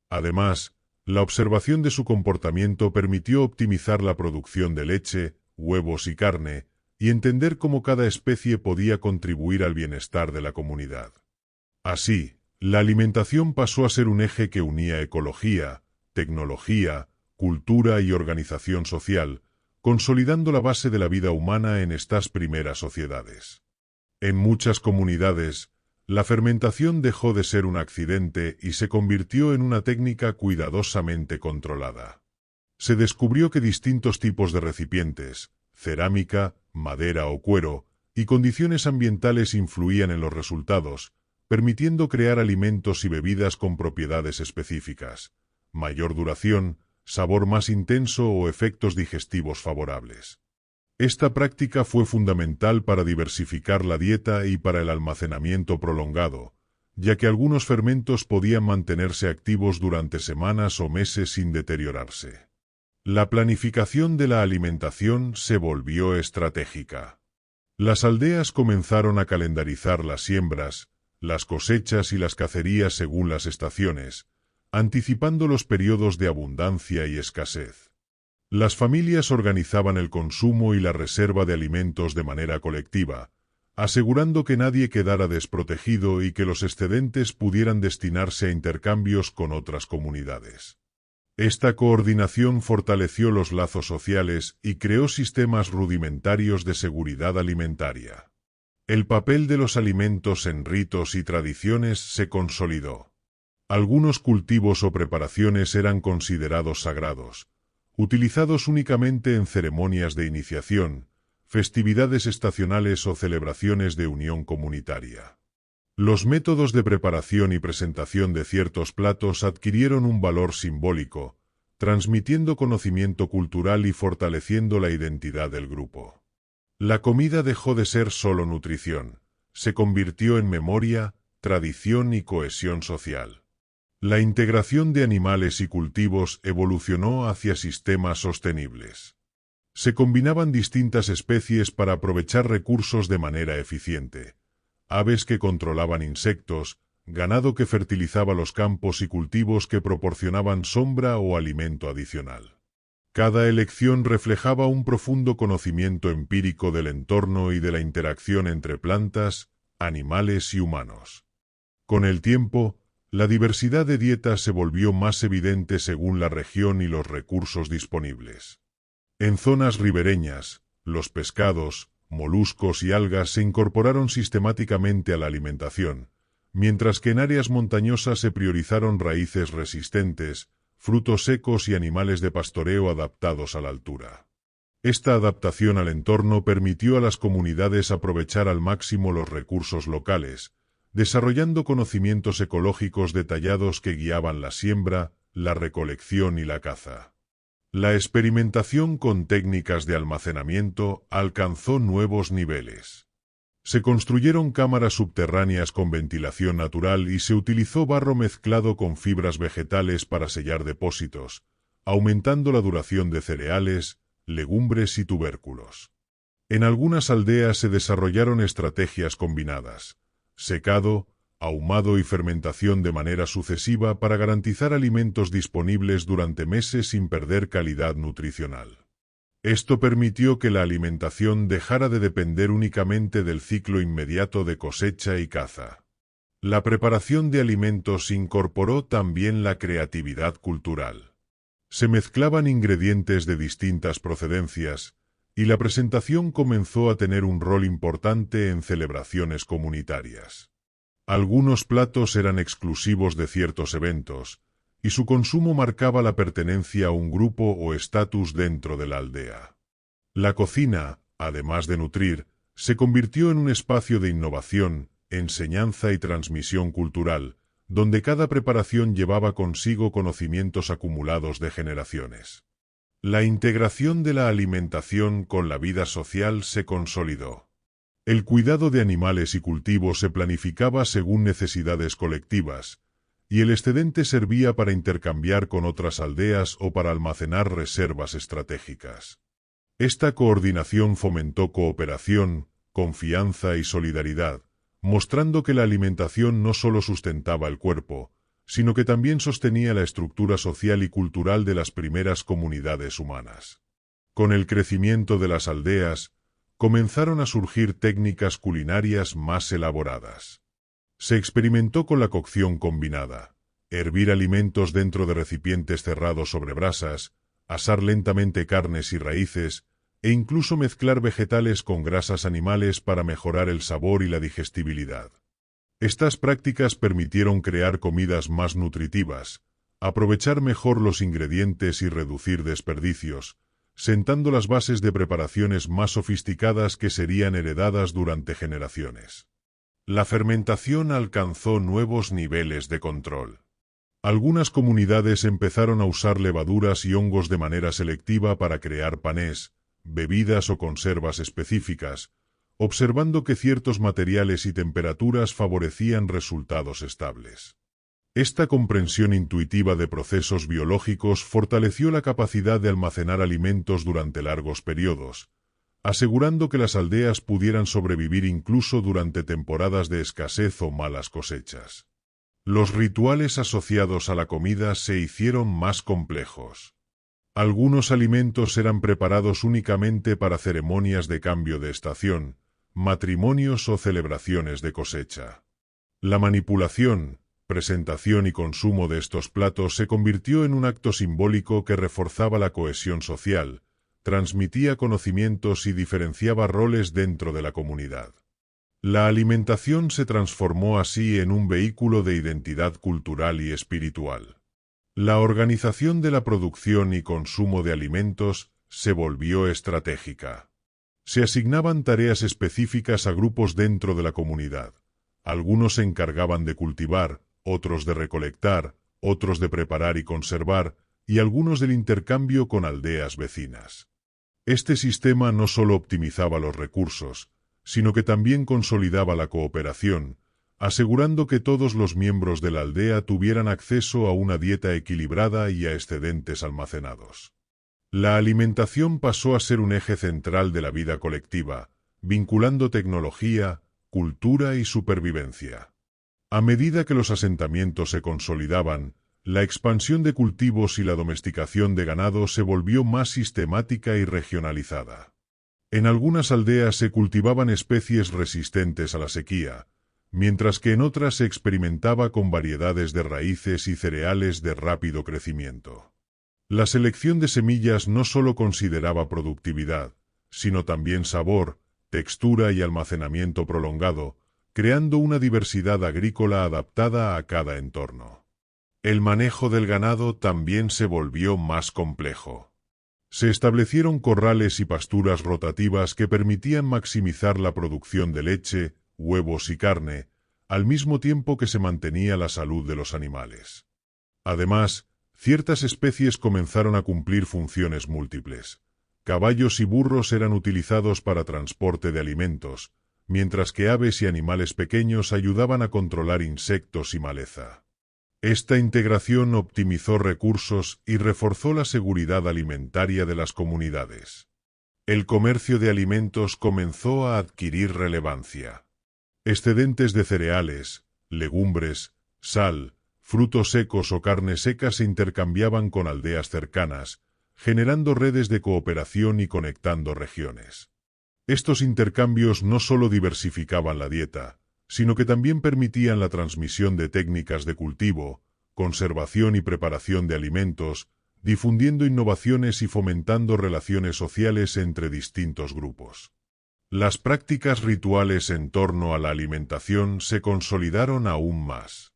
Además, la observación de su comportamiento permitió optimizar la producción de leche, huevos y carne, y entender cómo cada especie podía contribuir al bienestar de la comunidad. Así, la alimentación pasó a ser un eje que unía ecología, tecnología, cultura y organización social, consolidando la base de la vida humana en estas primeras sociedades. En muchas comunidades, la fermentación dejó de ser un accidente y se convirtió en una técnica cuidadosamente controlada. Se descubrió que distintos tipos de recipientes, cerámica, madera o cuero, y condiciones ambientales influían en los resultados, permitiendo crear alimentos y bebidas con propiedades específicas, mayor duración, sabor más intenso o efectos digestivos favorables. Esta práctica fue fundamental para diversificar la dieta y para el almacenamiento prolongado, ya que algunos fermentos podían mantenerse activos durante semanas o meses sin deteriorarse. La planificación de la alimentación se volvió estratégica. Las aldeas comenzaron a calendarizar las siembras, las cosechas y las cacerías según las estaciones, anticipando los periodos de abundancia y escasez. Las familias organizaban el consumo y la reserva de alimentos de manera colectiva, asegurando que nadie quedara desprotegido y que los excedentes pudieran destinarse a intercambios con otras comunidades. Esta coordinación fortaleció los lazos sociales y creó sistemas rudimentarios de seguridad alimentaria. El papel de los alimentos en ritos y tradiciones se consolidó. Algunos cultivos o preparaciones eran considerados sagrados, utilizados únicamente en ceremonias de iniciación, festividades estacionales o celebraciones de unión comunitaria. Los métodos de preparación y presentación de ciertos platos adquirieron un valor simbólico, transmitiendo conocimiento cultural y fortaleciendo la identidad del grupo. La comida dejó de ser solo nutrición, se convirtió en memoria, tradición y cohesión social. La integración de animales y cultivos evolucionó hacia sistemas sostenibles. Se combinaban distintas especies para aprovechar recursos de manera eficiente. Aves que controlaban insectos, ganado que fertilizaba los campos y cultivos que proporcionaban sombra o alimento adicional. Cada elección reflejaba un profundo conocimiento empírico del entorno y de la interacción entre plantas, animales y humanos. Con el tiempo, la diversidad de dietas se volvió más evidente según la región y los recursos disponibles. En zonas ribereñas, los pescados, moluscos y algas se incorporaron sistemáticamente a la alimentación, mientras que en áreas montañosas se priorizaron raíces resistentes, frutos secos y animales de pastoreo adaptados a la altura. Esta adaptación al entorno permitió a las comunidades aprovechar al máximo los recursos locales, desarrollando conocimientos ecológicos detallados que guiaban la siembra, la recolección y la caza. La experimentación con técnicas de almacenamiento alcanzó nuevos niveles. Se construyeron cámaras subterráneas con ventilación natural y se utilizó barro mezclado con fibras vegetales para sellar depósitos, aumentando la duración de cereales, legumbres y tubérculos. En algunas aldeas se desarrollaron estrategias combinadas: secado, ahumado y fermentación de manera sucesiva para garantizar alimentos disponibles durante meses sin perder calidad nutricional. Esto permitió que la alimentación dejara de depender únicamente del ciclo inmediato de cosecha y caza. La preparación de alimentos incorporó también la creatividad cultural. Se mezclaban ingredientes de distintas procedencias, y la presentación comenzó a tener un rol importante en celebraciones comunitarias. Algunos platos eran exclusivos de ciertos eventos, y su consumo marcaba la pertenencia a un grupo o estatus dentro de la aldea. La cocina, además de nutrir, se convirtió en un espacio de innovación, enseñanza y transmisión cultural, donde cada preparación llevaba consigo conocimientos acumulados de generaciones. La integración de la alimentación con la vida social se consolidó. El cuidado de animales y cultivos se planificaba según necesidades colectivas, y el excedente servía para intercambiar con otras aldeas o para almacenar reservas estratégicas. Esta coordinación fomentó cooperación, confianza y solidaridad, mostrando que la alimentación no solo sustentaba el cuerpo, sino que también sostenía la estructura social y cultural de las primeras comunidades humanas. Con el crecimiento de las aldeas, comenzaron a surgir técnicas culinarias más elaboradas. Se experimentó con la cocción combinada: hervir alimentos dentro de recipientes cerrados sobre brasas, asar lentamente carnes y raíces, e incluso mezclar vegetales con grasas animales para mejorar el sabor y la digestibilidad. Estas prácticas permitieron crear comidas más nutritivas, aprovechar mejor los ingredientes y reducir desperdicios, sentando las bases de preparaciones más sofisticadas que serían heredadas durante generaciones. La fermentación alcanzó nuevos niveles de control. Algunas comunidades empezaron a usar levaduras y hongos de manera selectiva para crear panés, bebidas o conservas específicas, observando que ciertos materiales y temperaturas favorecían resultados estables. Esta comprensión intuitiva de procesos biológicos fortaleció la capacidad de almacenar alimentos durante largos periodos, asegurando que las aldeas pudieran sobrevivir incluso durante temporadas de escasez o malas cosechas. Los rituales asociados a la comida se hicieron más complejos. Algunos alimentos eran preparados únicamente para ceremonias de cambio de estación, matrimonios o celebraciones de cosecha. La manipulación, presentación y consumo de estos platos se convirtió en un acto simbólico que reforzaba la cohesión social, transmitía conocimientos y diferenciaba roles dentro de la comunidad. La alimentación se transformó así en un vehículo de identidad cultural y espiritual. La organización de la producción y consumo de alimentos se volvió estratégica. Se asignaban tareas específicas a grupos dentro de la comunidad. Algunos se encargaban de cultivar, otros de recolectar, otros de preparar y conservar, y algunos del intercambio con aldeas vecinas. Este sistema no solo optimizaba los recursos, sino que también consolidaba la cooperación, asegurando que todos los miembros de la aldea tuvieran acceso a una dieta equilibrada y a excedentes almacenados. La alimentación pasó a ser un eje central de la vida colectiva, vinculando tecnología, cultura y supervivencia. A medida que los asentamientos se consolidaban, la expansión de cultivos y la domesticación de ganado se volvió más sistemática y regionalizada. En algunas aldeas se cultivaban especies resistentes a la sequía, mientras que en otras se experimentaba con variedades de raíces y cereales de rápido crecimiento. La selección de semillas no solo consideraba productividad, sino también sabor, textura y almacenamiento prolongado, creando una diversidad agrícola adaptada a cada entorno. El manejo del ganado también se volvió más complejo. Se establecieron corrales y pasturas rotativas que permitían maximizar la producción de leche, huevos y carne, al mismo tiempo que se mantenía la salud de los animales. Además, ciertas especies comenzaron a cumplir funciones múltiples. Caballos y burros eran utilizados para transporte de alimentos, mientras que aves y animales pequeños ayudaban a controlar insectos y maleza. Esta integración optimizó recursos y reforzó la seguridad alimentaria de las comunidades. El comercio de alimentos comenzó a adquirir relevancia. Excedentes de cereales, legumbres, sal, frutos secos o carne seca se intercambiaban con aldeas cercanas, generando redes de cooperación y conectando regiones. Estos intercambios no solo diversificaban la dieta, sino que también permitían la transmisión de técnicas de cultivo, conservación y preparación de alimentos, difundiendo innovaciones y fomentando relaciones sociales entre distintos grupos. Las prácticas rituales en torno a la alimentación se consolidaron aún más.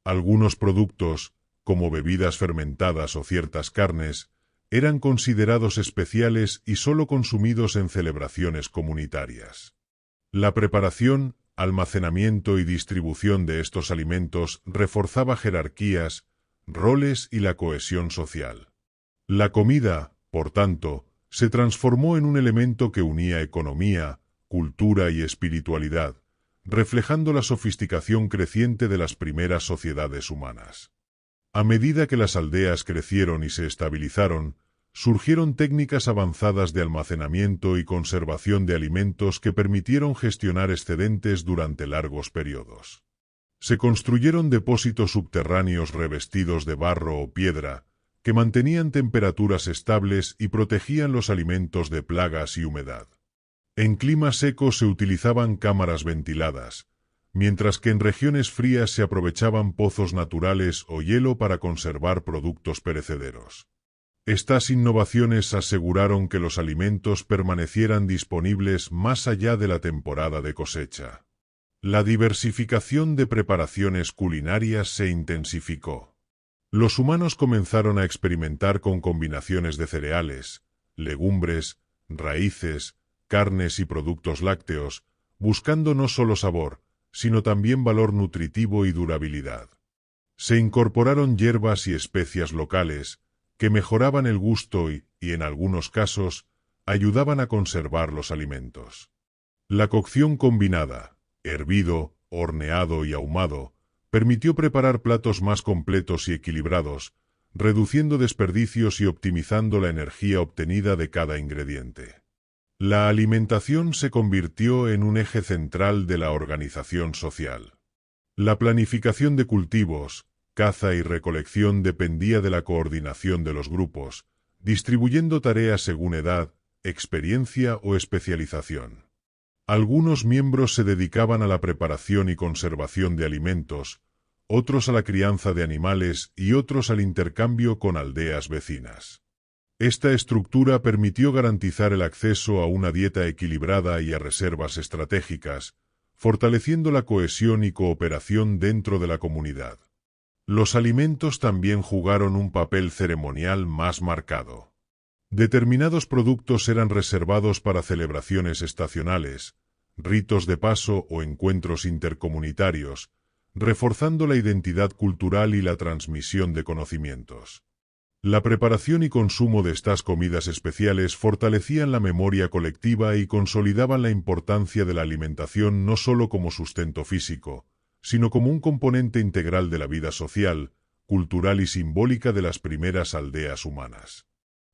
Algunos productos, como bebidas fermentadas o ciertas carnes, eran considerados especiales y solo consumidos en celebraciones comunitarias. La preparación, almacenamiento y distribución de estos alimentos reforzaba jerarquías, roles y la cohesión social. La comida, por tanto, se transformó en un elemento que unía economía, cultura y espiritualidad, reflejando la sofisticación creciente de las primeras sociedades humanas. A medida que las aldeas crecieron y se estabilizaron, surgieron técnicas avanzadas de almacenamiento y conservación de alimentos que permitieron gestionar excedentes durante largos periodos. Se construyeron depósitos subterráneos revestidos de barro o piedra, que mantenían temperaturas estables y protegían los alimentos de plagas y humedad. En climas secos se utilizaban cámaras ventiladas, mientras que en regiones frías se aprovechaban pozos naturales o hielo para conservar productos perecederos. Estas innovaciones aseguraron que los alimentos permanecieran disponibles más allá de la temporada de cosecha. La diversificación de preparaciones culinarias se intensificó. Los humanos comenzaron a experimentar con combinaciones de cereales, legumbres, raíces, carnes y productos lácteos, buscando no solo sabor, sino también valor nutritivo y durabilidad. Se incorporaron hierbas y especias locales, que mejoraban el gusto y, en algunos casos, ayudaban a conservar los alimentos. La cocción combinada, hervido, horneado y ahumado, permitió preparar platos más completos y equilibrados, reduciendo desperdicios y optimizando la energía obtenida de cada ingrediente. La alimentación se convirtió en un eje central de la organización social. La planificación de cultivos, caza y recolección dependía de la coordinación de los grupos, distribuyendo tareas según edad, experiencia o especialización. Algunos miembros se dedicaban a la preparación y conservación de alimentos, otros a la crianza de animales y otros al intercambio con aldeas vecinas. Esta estructura permitió garantizar el acceso a una dieta equilibrada y a reservas estratégicas, fortaleciendo la cohesión y cooperación dentro de la comunidad. Los alimentos también jugaron un papel ceremonial más marcado. Determinados productos eran reservados para celebraciones estacionales, ritos de paso o encuentros intercomunitarios, reforzando la identidad cultural y la transmisión de conocimientos. La preparación y consumo de estas comidas especiales fortalecían la memoria colectiva y consolidaban la importancia de la alimentación no solo como sustento físico, sino como un componente integral de la vida social, cultural y simbólica de las primeras aldeas humanas.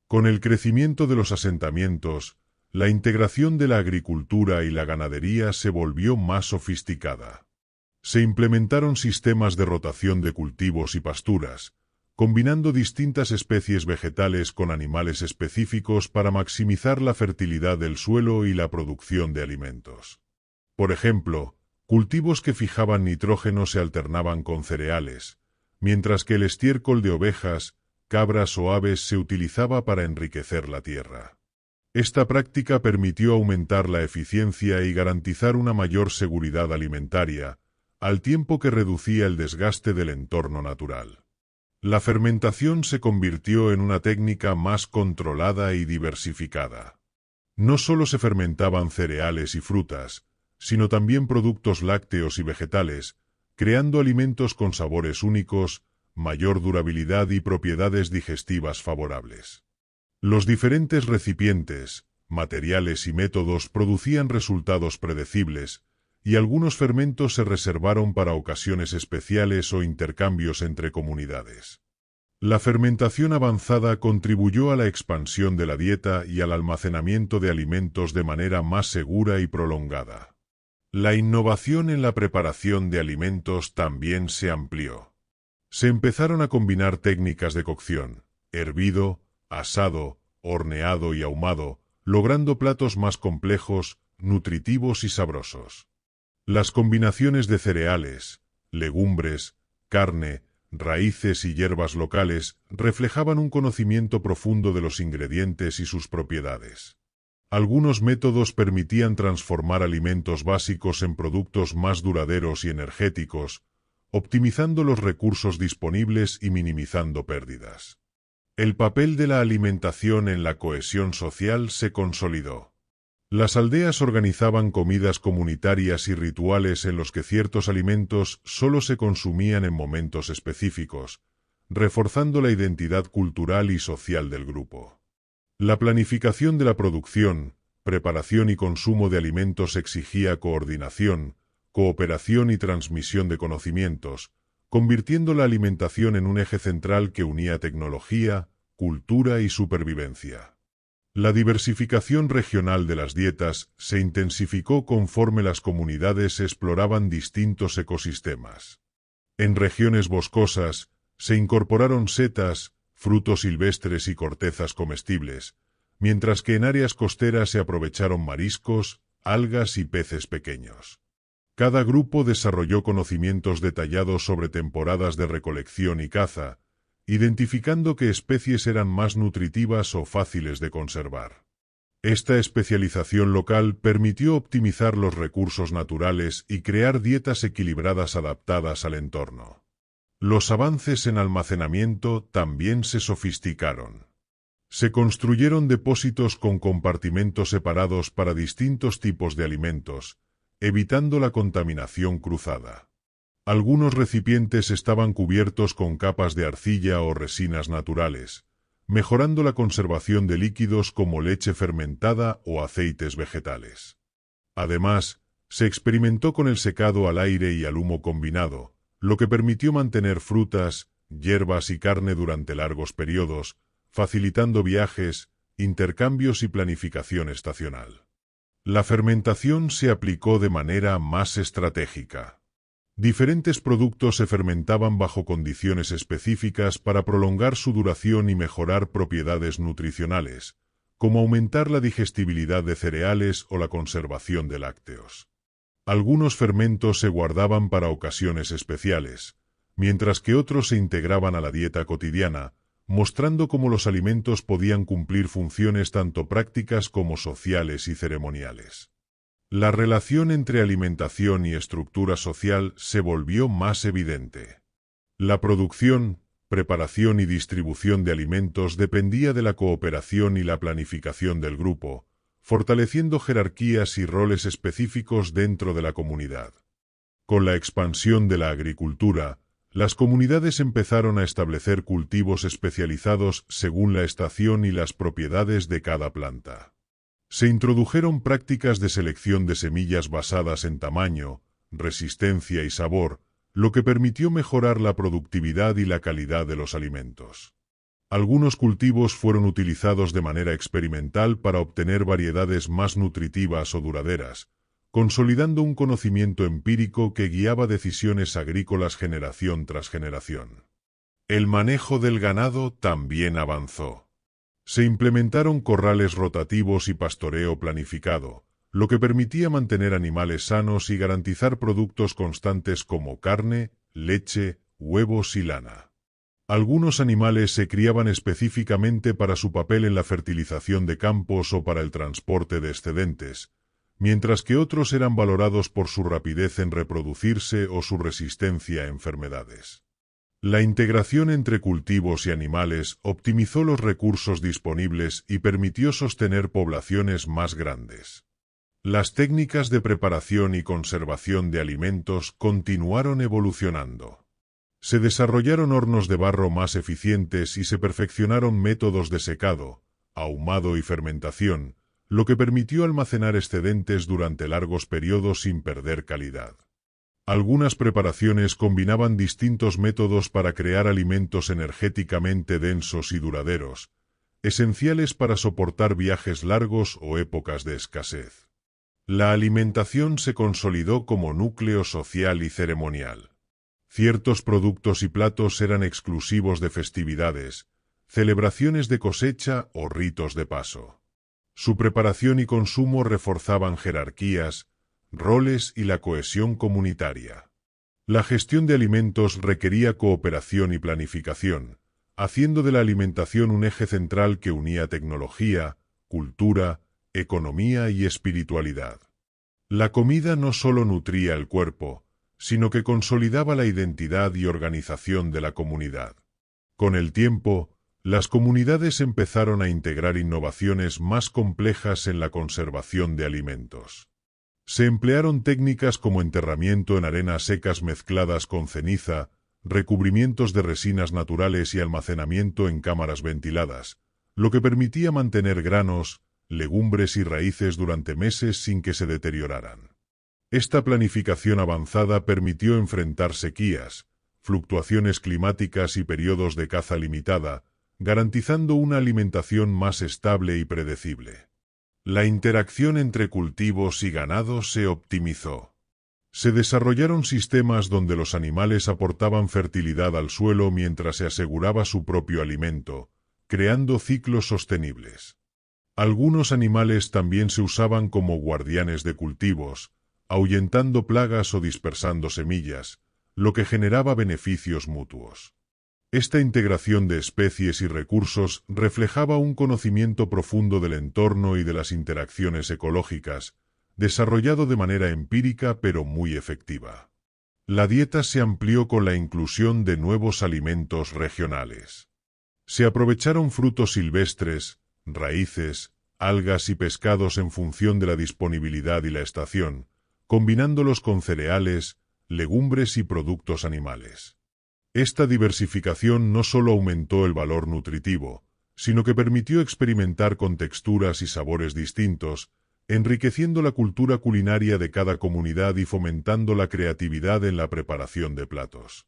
Con el crecimiento de los asentamientos, la integración de la agricultura y la ganadería se volvió más sofisticada. Se implementaron sistemas de rotación de cultivos y pasturas, combinando distintas especies vegetales con animales específicos para maximizar la fertilidad del suelo y la producción de alimentos. Por ejemplo, cultivos que fijaban nitrógeno se alternaban con cereales, mientras que el estiércol de ovejas, cabras o aves se utilizaba para enriquecer la tierra. Esta práctica permitió aumentar la eficiencia y garantizar una mayor seguridad alimentaria, al tiempo que reducía el desgaste del entorno natural. La fermentación se convirtió en una técnica más controlada y diversificada. No solo se fermentaban cereales y frutas, sino también productos lácteos y vegetales, creando alimentos con sabores únicos, mayor durabilidad y propiedades digestivas favorables. Los diferentes recipientes, materiales y métodos producían resultados predecibles, y algunos fermentos se reservaron para ocasiones especiales o intercambios entre comunidades. La fermentación avanzada contribuyó a la expansión de la dieta y al almacenamiento de alimentos de manera más segura y prolongada. La innovación en la preparación de alimentos también se amplió. Se empezaron a combinar técnicas de cocción, hervido, asado, horneado y ahumado, logrando platos más complejos, nutritivos y sabrosos. Las combinaciones de cereales, legumbres, carne, raíces y hierbas locales reflejaban un conocimiento profundo de los ingredientes y sus propiedades. Algunos métodos permitían transformar alimentos básicos en productos más duraderos y energéticos, optimizando los recursos disponibles y minimizando pérdidas. El papel de la alimentación en la cohesión social se consolidó. Las aldeas organizaban comidas comunitarias y rituales en los que ciertos alimentos solo se consumían en momentos específicos, reforzando la identidad cultural y social del grupo. La planificación de la producción, preparación y consumo de alimentos exigía coordinación, cooperación y transmisión de conocimientos, convirtiendo la alimentación en un eje central que unía tecnología, cultura y supervivencia. La diversificación regional de las dietas se intensificó conforme las comunidades exploraban distintos ecosistemas. En regiones boscosas, se incorporaron setas, frutos silvestres y cortezas comestibles, mientras que en áreas costeras se aprovecharon mariscos, algas y peces pequeños. Cada grupo desarrolló conocimientos detallados sobre temporadas de recolección y caza, identificando qué especies eran más nutritivas o fáciles de conservar. Esta especialización local permitió optimizar los recursos naturales y crear dietas equilibradas adaptadas al entorno. Los avances en almacenamiento también se sofisticaron. Se construyeron depósitos con compartimentos separados para distintos tipos de alimentos, evitando la contaminación cruzada. Algunos recipientes estaban cubiertos con capas de arcilla o resinas naturales, mejorando la conservación de líquidos como leche fermentada o aceites vegetales. Además, se experimentó con el secado al aire y al humo combinado, lo que permitió mantener frutas, hierbas y carne durante largos periodos, facilitando viajes, intercambios y planificación estacional. La fermentación se aplicó de manera más estratégica. Diferentes productos se fermentaban bajo condiciones específicas para prolongar su duración y mejorar propiedades nutricionales, como aumentar la digestibilidad de cereales o la conservación de lácteos. Algunos fermentos se guardaban para ocasiones especiales, mientras que otros se integraban a la dieta cotidiana, mostrando cómo los alimentos podían cumplir funciones tanto prácticas como sociales y ceremoniales. La relación entre alimentación y estructura social se volvió más evidente. La producción, preparación y distribución de alimentos dependía de la cooperación y la planificación del grupo, fortaleciendo jerarquías y roles específicos dentro de la comunidad. Con la expansión de la agricultura, las comunidades empezaron a establecer cultivos especializados según la estación y las propiedades de cada planta. Se introdujeron prácticas de selección de semillas basadas en tamaño, resistencia y sabor, lo que permitió mejorar la productividad y la calidad de los alimentos. Algunos cultivos fueron utilizados de manera experimental para obtener variedades más nutritivas o duraderas, consolidando un conocimiento empírico que guiaba decisiones agrícolas generación tras generación. El manejo del ganado también avanzó. Se implementaron corrales rotativos y pastoreo planificado, lo que permitía mantener animales sanos y garantizar productos constantes como carne, leche, huevos y lana. Algunos animales se criaban específicamente para su papel en la fertilización de campos o para el transporte de excedentes, mientras que otros eran valorados por su rapidez en reproducirse o su resistencia a enfermedades. La integración entre cultivos y animales optimizó los recursos disponibles y permitió sostener poblaciones más grandes. Las técnicas de preparación y conservación de alimentos continuaron evolucionando. Se desarrollaron hornos de barro más eficientes y se perfeccionaron métodos de secado, ahumado y fermentación, lo que permitió almacenar excedentes durante largos periodos sin perder calidad. Algunas preparaciones combinaban distintos métodos para crear alimentos energéticamente densos y duraderos, esenciales para soportar viajes largos o épocas de escasez. La alimentación se consolidó como núcleo social y ceremonial. Ciertos productos y platos eran exclusivos de festividades, celebraciones de cosecha o ritos de paso. Su preparación y consumo reforzaban jerarquías, roles y la cohesión comunitaria. La gestión de alimentos requería cooperación y planificación, haciendo de la alimentación un eje central que unía tecnología, cultura, economía y espiritualidad. La comida no solo nutría el cuerpo, sino que consolidaba la identidad y organización de la comunidad. Con el tiempo, las comunidades empezaron a integrar innovaciones más complejas en la conservación de alimentos. Se emplearon técnicas como enterramiento en arenas secas mezcladas con ceniza, recubrimientos de resinas naturales y almacenamiento en cámaras ventiladas, lo que permitía mantener granos, legumbres y raíces durante meses sin que se deterioraran. Esta planificación avanzada permitió enfrentar sequías, fluctuaciones climáticas y periodos de caza limitada, garantizando una alimentación más estable y predecible. La interacción entre cultivos y ganado se optimizó. Se desarrollaron sistemas donde los animales aportaban fertilidad al suelo mientras se aseguraba su propio alimento, creando ciclos sostenibles. Algunos animales también se usaban como guardianes de cultivos, ahuyentando plagas o dispersando semillas, lo que generaba beneficios mutuos. Esta integración de especies y recursos reflejaba un conocimiento profundo del entorno y de las interacciones ecológicas, desarrollado de manera empírica pero muy efectiva. La dieta se amplió con la inclusión de nuevos alimentos regionales. Se aprovecharon frutos silvestres, raíces, algas y pescados en función de la disponibilidad y la estación, combinándolos con cereales, legumbres y productos animales. Esta diversificación no solo aumentó el valor nutritivo, sino que permitió experimentar con texturas y sabores distintos, enriqueciendo la cultura culinaria de cada comunidad y fomentando la creatividad en la preparación de platos.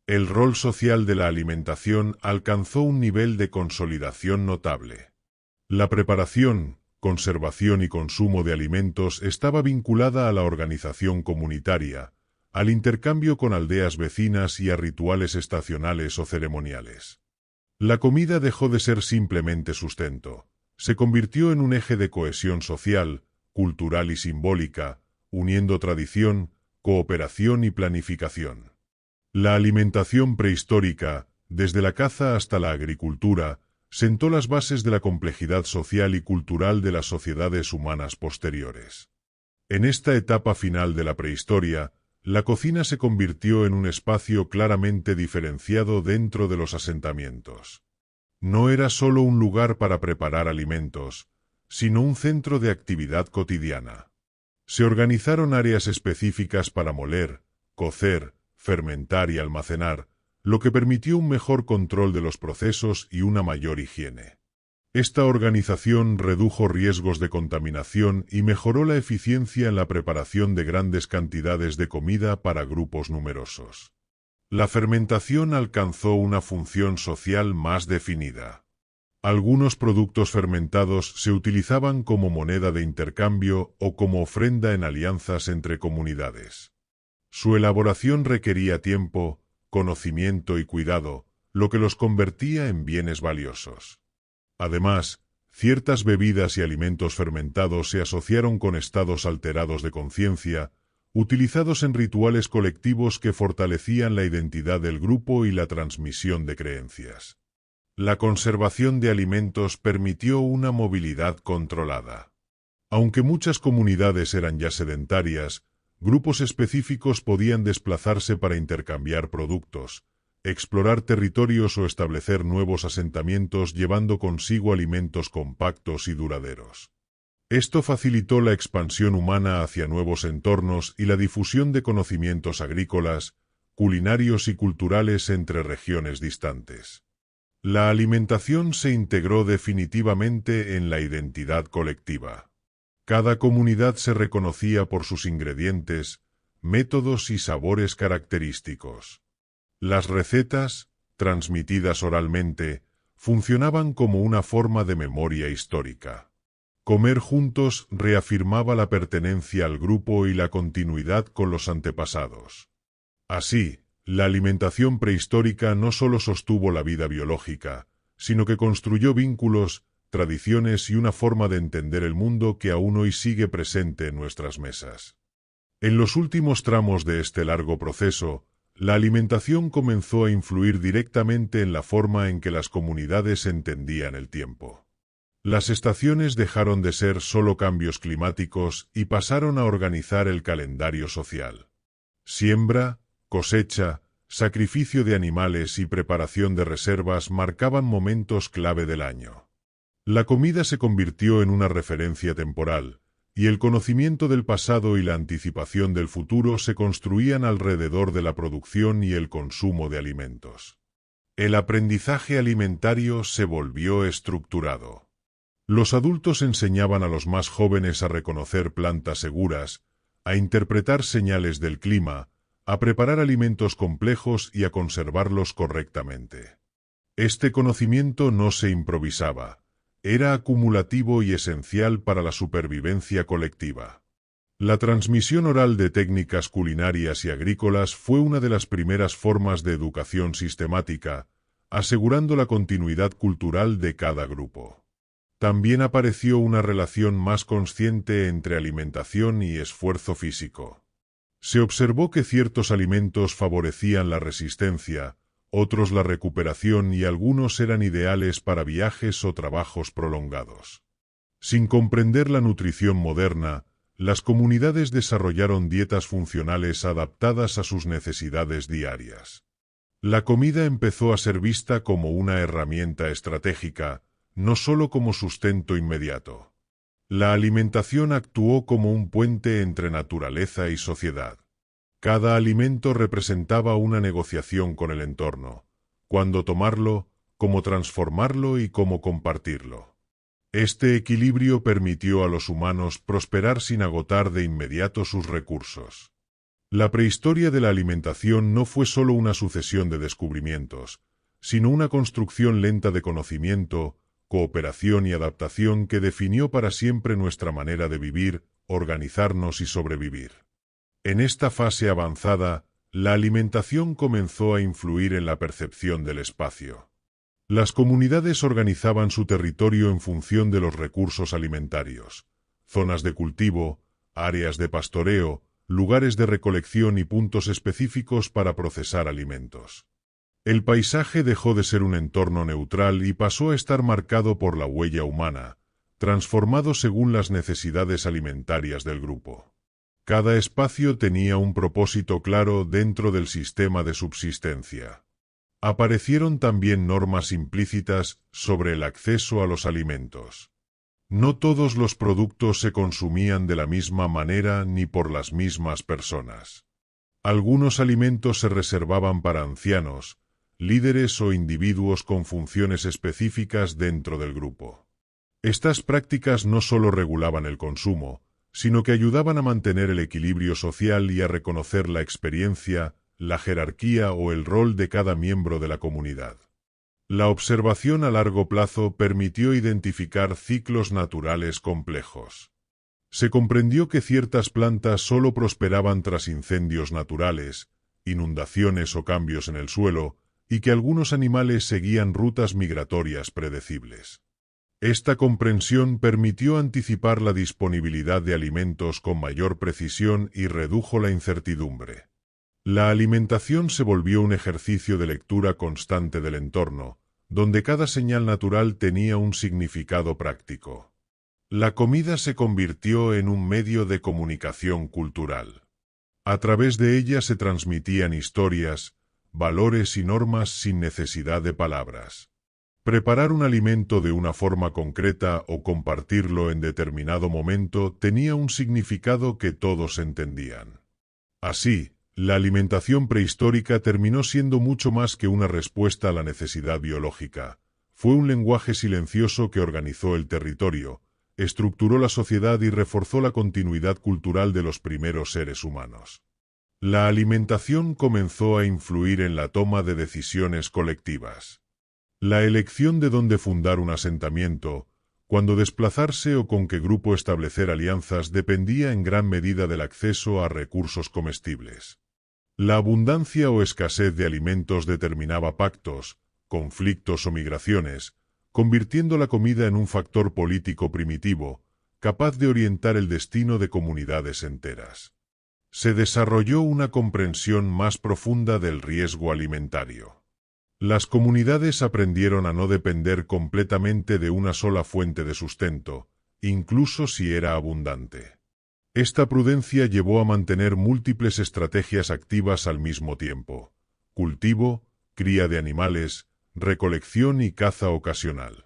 El rol social de la alimentación alcanzó un nivel de consolidación notable. La preparación, conservación y consumo de alimentos estaba vinculada a la organización comunitaria, al intercambio con aldeas vecinas y a rituales estacionales o ceremoniales. La comida dejó de ser simplemente sustento, se convirtió en un eje de cohesión social, cultural y simbólica, uniendo tradición, cooperación y planificación. La alimentación prehistórica, desde la caza hasta la agricultura, sentó las bases de la complejidad social y cultural de las sociedades humanas posteriores. En esta etapa final de la prehistoria, la cocina se convirtió en un espacio claramente diferenciado dentro de los asentamientos. No era solo un lugar para preparar alimentos, sino un centro de actividad cotidiana. Se organizaron áreas específicas para moler, cocer, fermentar y almacenar, lo que permitió un mejor control de los procesos y una mayor higiene. Esta organización redujo riesgos de contaminación y mejoró la eficiencia en la preparación de grandes cantidades de comida para grupos numerosos. La fermentación alcanzó una función social más definida. Algunos productos fermentados se utilizaban como moneda de intercambio o como ofrenda en alianzas entre comunidades. Su elaboración requería tiempo, conocimiento y cuidado, lo que los convertía en bienes valiosos. Además, ciertas bebidas y alimentos fermentados se asociaron con estados alterados de conciencia, utilizados en rituales colectivos que fortalecían la identidad del grupo y la transmisión de creencias. La conservación de alimentos permitió una movilidad controlada. Aunque muchas comunidades eran ya sedentarias, grupos específicos podían desplazarse para intercambiar productos, explorar territorios o establecer nuevos asentamientos llevando consigo alimentos compactos y duraderos. Esto facilitó la expansión humana hacia nuevos entornos y la difusión de conocimientos agrícolas, culinarios y culturales entre regiones distantes. La alimentación se integró definitivamente en la identidad colectiva. Cada comunidad se reconocía por sus ingredientes, métodos y sabores característicos. Las recetas, transmitidas oralmente, funcionaban como una forma de memoria histórica. Comer juntos reafirmaba la pertenencia al grupo y la continuidad con los antepasados. Así, la alimentación prehistórica no solo sostuvo la vida biológica, sino que construyó vínculos, tradiciones y una forma de entender el mundo que aún hoy sigue presente en nuestras mesas. En los últimos tramos de este largo proceso, la alimentación comenzó a influir directamente en la forma en que las comunidades entendían el tiempo. Las estaciones dejaron de ser solo cambios climáticos y pasaron a organizar el calendario social. Siembra, cosecha, sacrificio de animales y preparación de reservas marcaban momentos clave del año. La comida se convirtió en una referencia temporal, y el conocimiento del pasado y la anticipación del futuro se construían alrededor de la producción y el consumo de alimentos. El aprendizaje alimentario se volvió estructurado. Los adultos enseñaban a los más jóvenes a reconocer plantas seguras, a interpretar señales del clima, a preparar alimentos complejos y a conservarlos correctamente. Este conocimiento no se improvisaba, era acumulativo y esencial para la supervivencia colectiva. La transmisión oral de técnicas culinarias y agrícolas fue una de las primeras formas de educación sistemática, asegurando la continuidad cultural de cada grupo. También apareció una relación más consciente entre alimentación y esfuerzo físico. Se observó que ciertos alimentos favorecían la resistencia, otros la recuperación y algunos eran ideales para viajes o trabajos prolongados. Sin comprender la nutrición moderna, las comunidades desarrollaron dietas funcionales adaptadas a sus necesidades diarias. La comida empezó a ser vista como una herramienta estratégica, no solo como sustento inmediato. La alimentación actuó como un puente entre naturaleza y sociedad. Cada alimento representaba una negociación con el entorno, cuándo tomarlo, cómo transformarlo y cómo compartirlo. Este equilibrio permitió a los humanos prosperar sin agotar de inmediato sus recursos. La prehistoria de la alimentación no fue solo una sucesión de descubrimientos, sino una construcción lenta de conocimiento, cooperación y adaptación que definió para siempre nuestra manera de vivir, organizarnos y sobrevivir. En esta fase avanzada, la alimentación comenzó a influir en la percepción del espacio. Las comunidades organizaban su territorio en función de los recursos alimentarios, zonas de cultivo, áreas de pastoreo, lugares de recolección y puntos específicos para procesar alimentos. El paisaje dejó de ser un entorno neutral y pasó a estar marcado por la huella humana, transformado según las necesidades alimentarias del grupo. Cada espacio tenía un propósito claro dentro del sistema de subsistencia. Aparecieron también normas implícitas sobre el acceso a los alimentos. No todos los productos se consumían de la misma manera ni por las mismas personas. Algunos alimentos se reservaban para ancianos, líderes o individuos con funciones específicas dentro del grupo. Estas prácticas no solo regulaban el consumo, sino que ayudaban a mantener el equilibrio social y a reconocer la experiencia, la jerarquía o el rol de cada miembro de la comunidad. La observación a largo plazo permitió identificar ciclos naturales complejos. Se comprendió que ciertas plantas solo prosperaban tras incendios naturales, inundaciones o cambios en el suelo, y que algunos animales seguían rutas migratorias predecibles. Esta comprensión permitió anticipar la disponibilidad de alimentos con mayor precisión y redujo la incertidumbre. La alimentación se volvió un ejercicio de lectura constante del entorno, donde cada señal natural tenía un significado práctico. La comida se convirtió en un medio de comunicación cultural. A través de ella se transmitían historias, valores y normas sin necesidad de palabras. Preparar un alimento de una forma concreta o compartirlo en determinado momento tenía un significado que todos entendían. Así, la alimentación prehistórica terminó siendo mucho más que una respuesta a la necesidad biológica. Fue un lenguaje silencioso que organizó el territorio, estructuró la sociedad y reforzó la continuidad cultural de los primeros seres humanos. La alimentación comenzó a influir en la toma de decisiones colectivas. La elección de dónde fundar un asentamiento, cuándo desplazarse o con qué grupo establecer alianzas dependía en gran medida del acceso a recursos comestibles. La abundancia o escasez de alimentos determinaba pactos, conflictos o migraciones, convirtiendo la comida en un factor político primitivo, capaz de orientar el destino de comunidades enteras. Se desarrolló una comprensión más profunda del riesgo alimentario. Las comunidades aprendieron a no depender completamente de una sola fuente de sustento, incluso si era abundante. Esta prudencia llevó a mantener múltiples estrategias activas al mismo tiempo: cultivo, cría de animales, recolección y caza ocasional.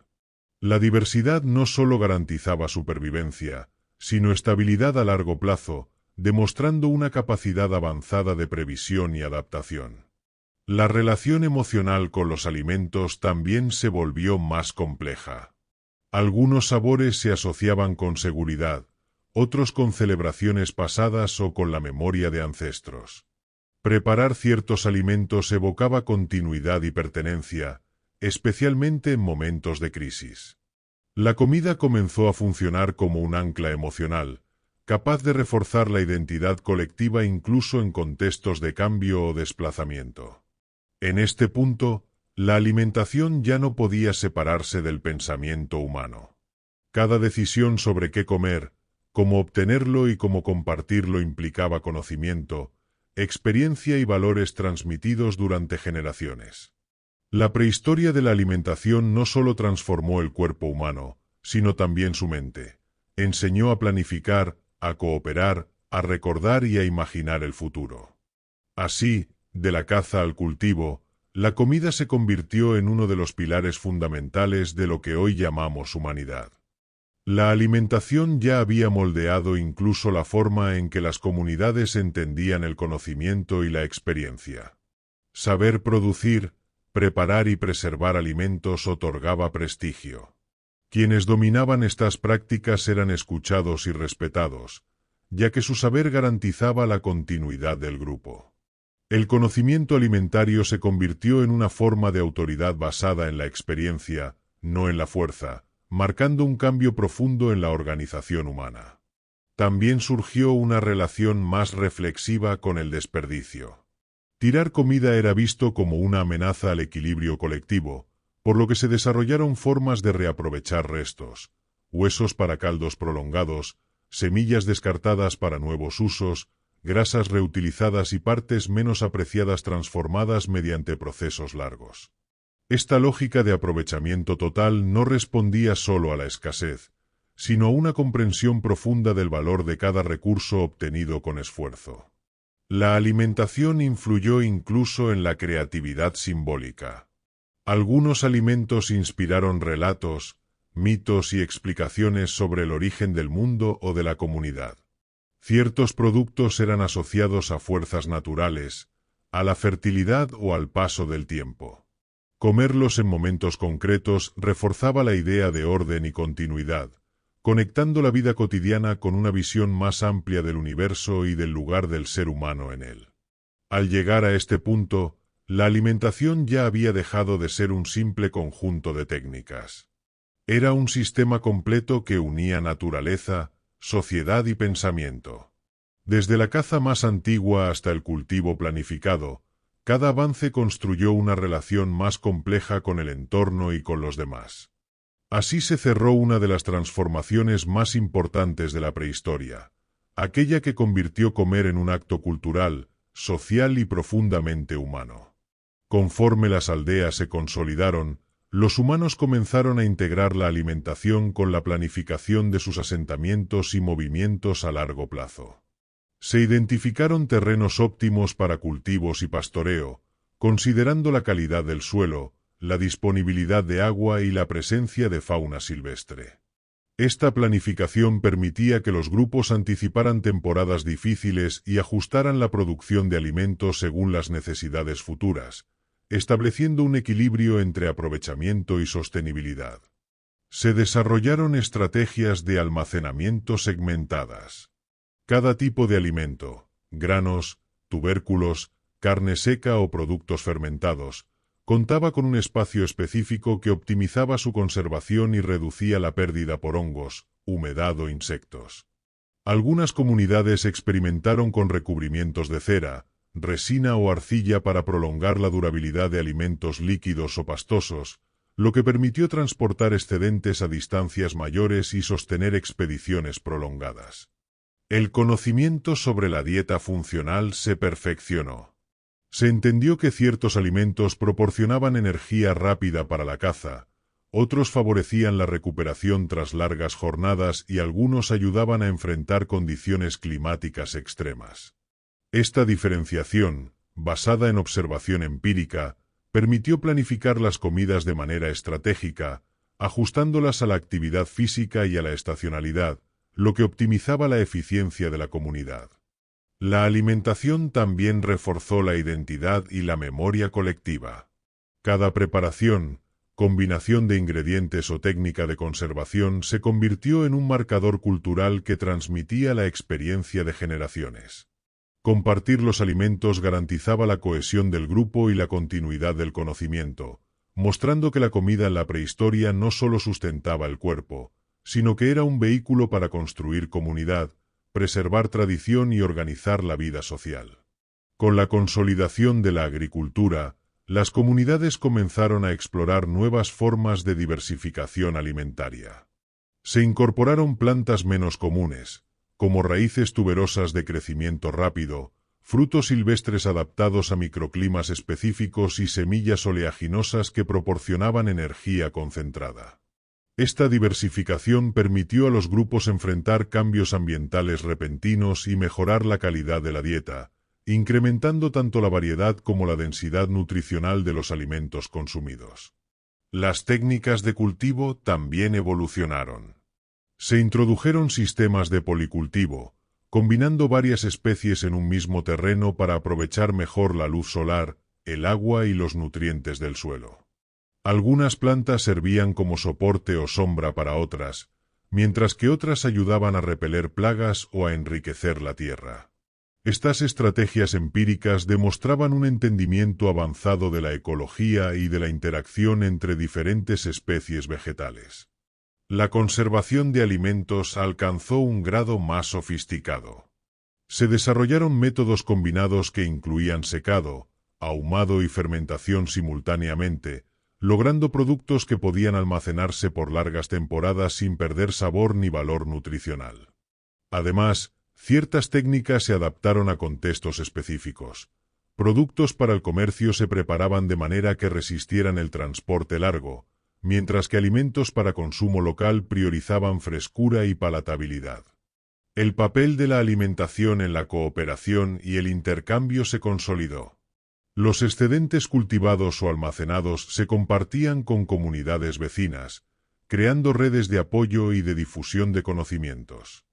La diversidad no solo garantizaba supervivencia, sino estabilidad a largo plazo, demostrando una capacidad avanzada de previsión y adaptación. La relación emocional con los alimentos también se volvió más compleja. Algunos sabores se asociaban con seguridad, otros con celebraciones pasadas o con la memoria de ancestros. Preparar ciertos alimentos evocaba continuidad y pertenencia, especialmente en momentos de crisis. La comida comenzó a funcionar como un ancla emocional, capaz de reforzar la identidad colectiva incluso en contextos de cambio o desplazamiento. En este punto, la alimentación ya no podía separarse del pensamiento humano. Cada decisión sobre qué comer, cómo obtenerlo y cómo compartirlo implicaba conocimiento, experiencia y valores transmitidos durante generaciones. La prehistoria de la alimentación no solo transformó el cuerpo humano, sino también su mente. Enseñó a planificar, a cooperar, a recordar y a imaginar el futuro. Así, de la caza al cultivo, la comida se convirtió en uno de los pilares fundamentales de lo que hoy llamamos humanidad. La alimentación ya había moldeado incluso la forma en que las comunidades entendían el conocimiento y la experiencia. Saber producir, preparar y preservar alimentos otorgaba prestigio. Quienes dominaban estas prácticas eran escuchados y respetados, ya que su saber garantizaba la continuidad del grupo. El conocimiento alimentario se convirtió en una forma de autoridad basada en la experiencia, no en la fuerza, marcando un cambio profundo en la organización humana. También surgió una relación más reflexiva con el desperdicio. Tirar comida era visto como una amenaza al equilibrio colectivo, por lo que se desarrollaron formas de reaprovechar restos, huesos para caldos prolongados, semillas descartadas para nuevos usos, grasas reutilizadas y partes menos apreciadas transformadas mediante procesos largos. Esta lógica de aprovechamiento total no respondía solo a la escasez, sino a una comprensión profunda del valor de cada recurso obtenido con esfuerzo. La alimentación influyó incluso en la creatividad simbólica. Algunos alimentos inspiraron relatos, mitos y explicaciones sobre el origen del mundo o de la comunidad. Ciertos productos eran asociados a fuerzas naturales, a la fertilidad o al paso del tiempo. Comerlos en momentos concretos reforzaba la idea de orden y continuidad, conectando la vida cotidiana con una visión más amplia del universo y del lugar del ser humano en él. Al llegar a este punto, la alimentación ya había dejado de ser un simple conjunto de técnicas. Era un sistema completo que unía naturaleza, sociedad y pensamiento. Desde la caza más antigua hasta el cultivo planificado, cada avance construyó una relación más compleja con el entorno y con los demás. Así se cerró una de las transformaciones más importantes de la prehistoria, aquella que convirtió comer en un acto cultural, social y profundamente humano. Conforme las aldeas se consolidaron, los humanos comenzaron a integrar la alimentación con la planificación de sus asentamientos y movimientos a largo plazo. Se identificaron terrenos óptimos para cultivos y pastoreo, considerando la calidad del suelo, la disponibilidad de agua y la presencia de fauna silvestre. Esta planificación permitía que los grupos anticiparan temporadas difíciles y ajustaran la producción de alimentos según las necesidades futuras, estableciendo un equilibrio entre aprovechamiento y sostenibilidad. Se desarrollaron estrategias de almacenamiento segmentadas. Cada tipo de alimento, granos, tubérculos, carne seca o productos fermentados, contaba con un espacio específico que optimizaba su conservación y reducía la pérdida por hongos, humedad o insectos. Algunas comunidades experimentaron con recubrimientos de cera, resina o arcilla para prolongar la durabilidad de alimentos líquidos o pastosos, lo que permitió transportar excedentes a distancias mayores y sostener expediciones prolongadas. El conocimiento sobre la dieta funcional se perfeccionó. Se entendió que ciertos alimentos proporcionaban energía rápida para la caza, otros favorecían la recuperación tras largas jornadas y algunos ayudaban a enfrentar condiciones climáticas extremas. Esta diferenciación, basada en observación empírica, permitió planificar las comidas de manera estratégica, ajustándolas a la actividad física y a la estacionalidad, lo que optimizaba la eficiencia de la comunidad. La alimentación también reforzó la identidad y la memoria colectiva. Cada preparación, combinación de ingredientes o técnica de conservación se convirtió en un marcador cultural que transmitía la experiencia de generaciones. Compartir los alimentos garantizaba la cohesión del grupo y la continuidad del conocimiento, mostrando que la comida en la prehistoria no solo sustentaba el cuerpo, sino que era un vehículo para construir comunidad, preservar tradición y organizar la vida social. Con la consolidación de la agricultura, las comunidades comenzaron a explorar nuevas formas de diversificación alimentaria. Se incorporaron plantas menos comunes, como raíces tuberosas de crecimiento rápido, frutos silvestres adaptados a microclimas específicos y semillas oleaginosas que proporcionaban energía concentrada. Esta diversificación permitió a los grupos enfrentar cambios ambientales repentinos y mejorar la calidad de la dieta, incrementando tanto la variedad como la densidad nutricional de los alimentos consumidos. Las técnicas de cultivo también evolucionaron. Se introdujeron sistemas de policultivo, combinando varias especies en un mismo terreno para aprovechar mejor la luz solar, el agua y los nutrientes del suelo. Algunas plantas servían como soporte o sombra para otras, mientras que otras ayudaban a repeler plagas o a enriquecer la tierra. Estas estrategias empíricas demostraban un entendimiento avanzado de la ecología y de la interacción entre diferentes especies vegetales. La conservación de alimentos alcanzó un grado más sofisticado. Se desarrollaron métodos combinados que incluían secado, ahumado y fermentación simultáneamente, logrando productos que podían almacenarse por largas temporadas sin perder sabor ni valor nutricional. Además, ciertas técnicas se adaptaron a contextos específicos. Productos para el comercio se preparaban de manera que resistieran el transporte largo, mientras que alimentos para consumo local priorizaban frescura y palatabilidad. El papel de la alimentación en la cooperación y el intercambio se consolidó. Los excedentes cultivados o almacenados se compartían con comunidades vecinas, creando redes de apoyo y de difusión de conocimientos.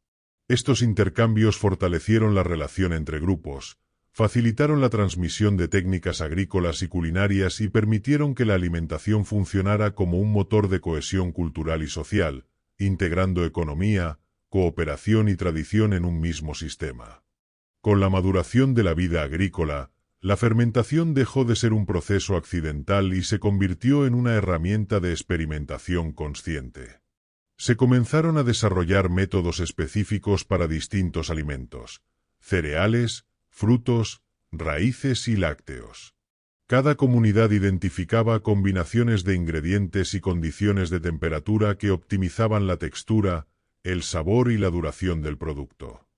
Estos intercambios fortalecieron la relación entre grupos, facilitaron la transmisión de técnicas agrícolas y culinarias y permitieron que la alimentación funcionara como un motor de cohesión cultural y social, integrando economía, cooperación y tradición en un mismo sistema. Con la maduración de la vida agrícola, la fermentación dejó de ser un proceso accidental y se convirtió en una herramienta de experimentación consciente. Se comenzaron a desarrollar métodos específicos para distintos alimentos, cereales, frutos, raíces y lácteos. Cada comunidad identificaba combinaciones de ingredientes y condiciones de temperatura que optimizaban la textura, el sabor y la duración del producto.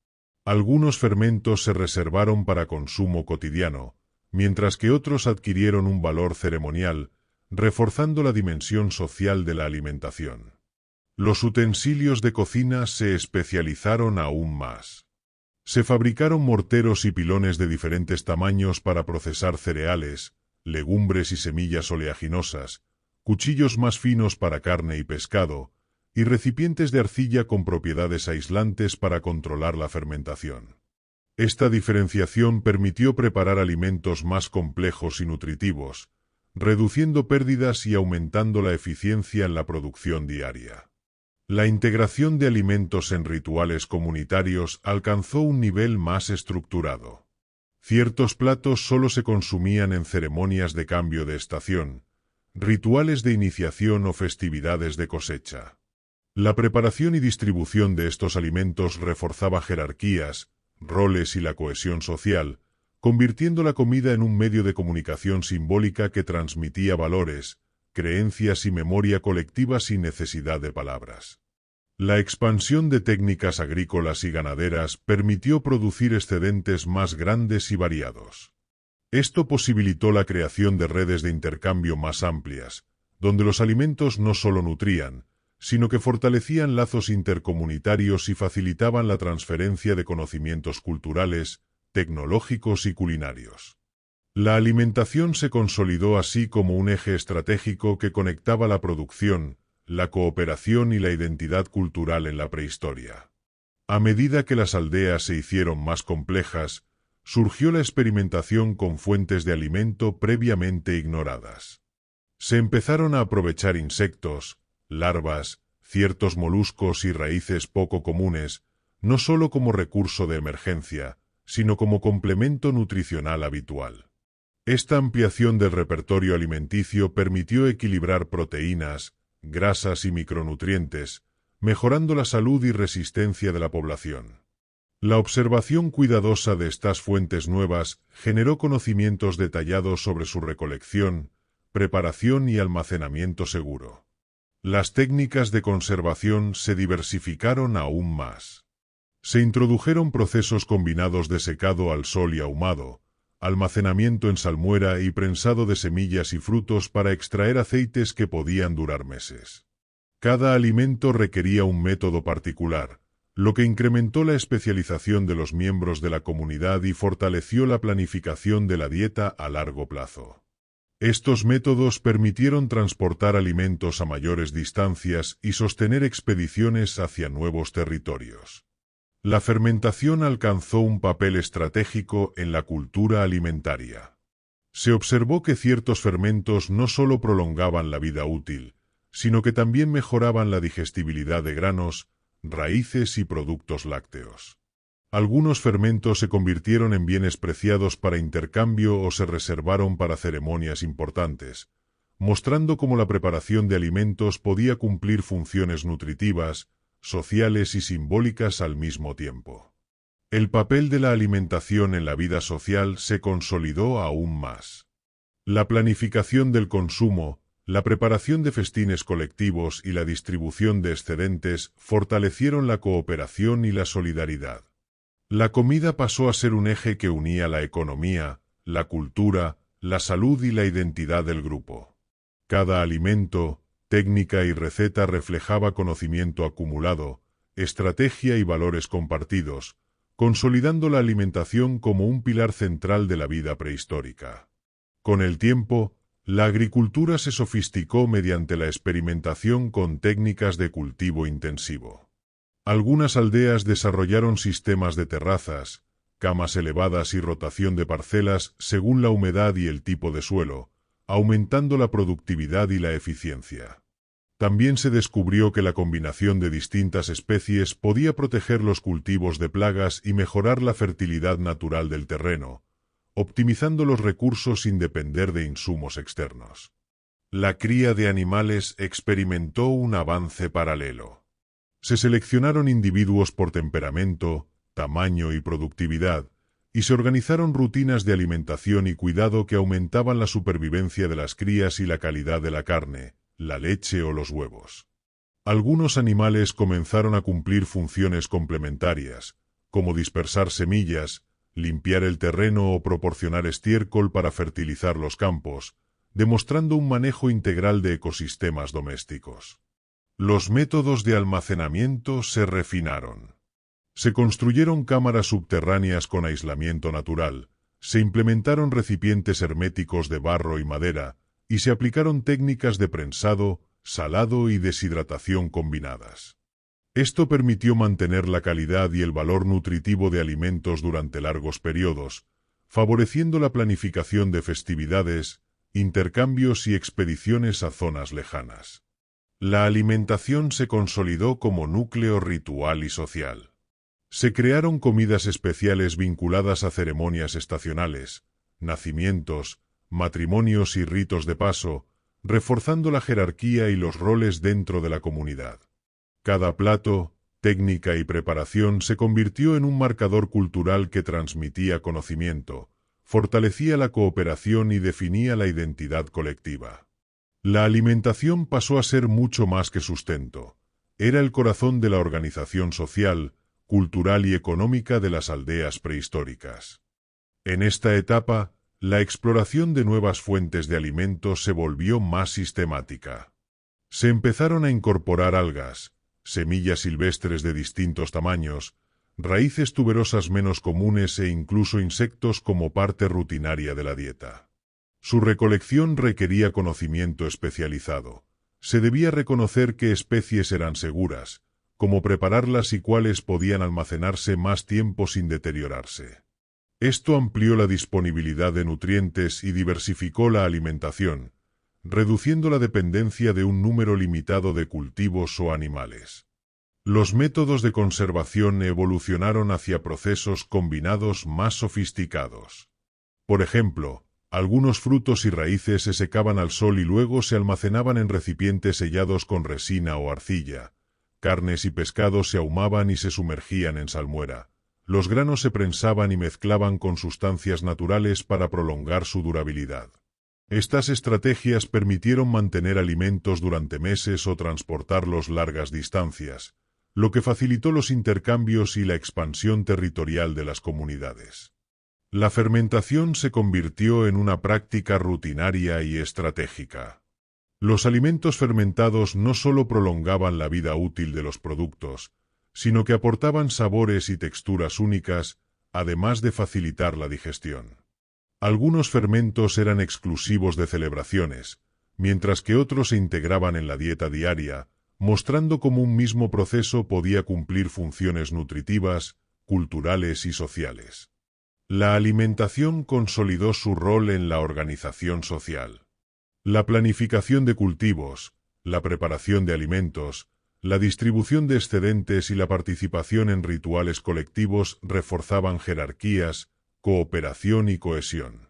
Algunos fermentos se reservaron para consumo cotidiano, mientras que otros adquirieron un valor ceremonial, reforzando la dimensión social de la alimentación. Los utensilios de cocina se especializaron aún más. Se fabricaron morteros y pilones de diferentes tamaños para procesar cereales, legumbres y semillas oleaginosas, cuchillos más finos para carne y pescado, y recipientes de arcilla con propiedades aislantes para controlar la fermentación. Esta diferenciación permitió preparar alimentos más complejos y nutritivos, reduciendo pérdidas y aumentando la eficiencia en la producción diaria. La integración de alimentos en rituales comunitarios alcanzó un nivel más estructurado. Ciertos platos solo se consumían en ceremonias de cambio de estación, rituales de iniciación o festividades de cosecha. La preparación y distribución de estos alimentos reforzaba jerarquías, roles y la cohesión social, convirtiendo la comida en un medio de comunicación simbólica que transmitía valores, creencias y memoria colectiva sin necesidad de palabras. La expansión de técnicas agrícolas y ganaderas permitió producir excedentes más grandes y variados. Esto posibilitó la creación de redes de intercambio más amplias, donde los alimentos no solo nutrían, sino que fortalecían lazos intercomunitarios y facilitaban la transferencia de conocimientos culturales, tecnológicos y culinarios. La alimentación se consolidó así como un eje estratégico que conectaba la producción, la cooperación y la identidad cultural en la prehistoria. A medida que las aldeas se hicieron más complejas, surgió la experimentación con fuentes de alimento previamente ignoradas. Se empezaron a aprovechar insectos, larvas, ciertos moluscos y raíces poco comunes, no solo como recurso de emergencia, sino como complemento nutricional habitual. Esta ampliación del repertorio alimenticio permitió equilibrar proteínas, grasas y micronutrientes, mejorando la salud y resistencia de la población. La observación cuidadosa de estas fuentes nuevas generó conocimientos detallados sobre su recolección, preparación y almacenamiento seguro. Las técnicas de conservación se diversificaron aún más. Se introdujeron procesos combinados de secado al sol y ahumado, almacenamiento en salmuera y prensado de semillas y frutos para extraer aceites que podían durar meses. Cada alimento requería un método particular, lo que incrementó la especialización de los miembros de la comunidad y fortaleció la planificación de la dieta a largo plazo. Estos métodos permitieron transportar alimentos a mayores distancias y sostener expediciones hacia nuevos territorios. La fermentación alcanzó un papel estratégico en la cultura alimentaria. Se observó que ciertos fermentos no solo prolongaban la vida útil, sino que también mejoraban la digestibilidad de granos, raíces y productos lácteos. Algunos fermentos se convirtieron en bienes preciados para intercambio o se reservaron para ceremonias importantes, mostrando cómo la preparación de alimentos podía cumplir funciones nutritivas, sociales y simbólicas al mismo tiempo. El papel de la alimentación en la vida social se consolidó aún más. La planificación del consumo, la preparación de festines colectivos y la distribución de excedentes fortalecieron la cooperación y la solidaridad. La comida pasó a ser un eje que unía la economía, la cultura, la salud y la identidad del grupo. Cada alimento, técnica y receta reflejaba conocimiento acumulado, estrategia y valores compartidos, consolidando la alimentación como un pilar central de la vida prehistórica. Con el tiempo, la agricultura se sofisticó mediante la experimentación con técnicas de cultivo intensivo. Algunas aldeas desarrollaron sistemas de terrazas, camas elevadas y rotación de parcelas según la humedad y el tipo de suelo, aumentando la productividad y la eficiencia. También se descubrió que la combinación de distintas especies podía proteger los cultivos de plagas y mejorar la fertilidad natural del terreno, optimizando los recursos sin depender de insumos externos. La cría de animales experimentó un avance paralelo. Se seleccionaron individuos por temperamento, tamaño y productividad, y se organizaron rutinas de alimentación y cuidado que aumentaban la supervivencia de las crías y la calidad de la carne, la leche o los huevos. Algunos animales comenzaron a cumplir funciones complementarias, como dispersar semillas, limpiar el terreno o proporcionar estiércol para fertilizar los campos, demostrando un manejo integral de ecosistemas domésticos. Los métodos de almacenamiento se refinaron. Se construyeron cámaras subterráneas con aislamiento natural, Se implementaron recipientes herméticos de barro y madera, y se aplicaron técnicas de prensado, salado y deshidratación combinadas. Esto permitió mantener la calidad y el valor nutritivo de alimentos durante largos periodos, favoreciendo la planificación de festividades, intercambios y expediciones a zonas lejanas. La alimentación se consolidó como núcleo ritual y social. Se crearon comidas especiales vinculadas a ceremonias estacionales, nacimientos, matrimonios y ritos de paso, reforzando la jerarquía y los roles dentro de la comunidad. Cada plato, técnica y preparación se convirtió en un marcador cultural que transmitía conocimiento, fortalecía la cooperación y definía la identidad colectiva. La alimentación pasó a ser mucho más que sustento. Era el corazón de la organización social, cultural y económica de las aldeas prehistóricas. En esta etapa, la exploración de nuevas fuentes de alimentos se volvió más sistemática. Se empezaron a incorporar algas, semillas silvestres de distintos tamaños, raíces tuberosas menos comunes e incluso insectos como parte rutinaria de la dieta. Su recolección requería conocimiento especializado. Se debía reconocer qué especies eran seguras, cómo prepararlas y cuáles podían almacenarse más tiempo sin deteriorarse. Esto amplió la disponibilidad de nutrientes y diversificó la alimentación, reduciendo la dependencia de un número limitado de cultivos o animales. Los métodos de conservación evolucionaron hacia procesos combinados más sofisticados. Por ejemplo, algunos frutos y raíces se secaban al sol y luego se almacenaban en recipientes sellados con resina o arcilla. Carnes y pescados se ahumaban y se sumergían en salmuera. Los granos se prensaban y mezclaban con sustancias naturales para prolongar su durabilidad. Estas estrategias permitieron mantener alimentos durante meses o transportarlos largas distancias, lo que facilitó los intercambios y la expansión territorial de las comunidades. La fermentación se convirtió en una práctica rutinaria y estratégica. Los alimentos fermentados no solo prolongaban la vida útil de los productos, sino que aportaban sabores y texturas únicas, además de facilitar la digestión. Algunos fermentos eran exclusivos de celebraciones, mientras que otros se integraban en la dieta diaria, mostrando cómo un mismo proceso podía cumplir funciones nutritivas, culturales y sociales. La alimentación consolidó su rol en la organización social. La planificación de cultivos, la preparación de alimentos, la distribución de excedentes y la participación en rituales colectivos reforzaban jerarquías, cooperación y cohesión.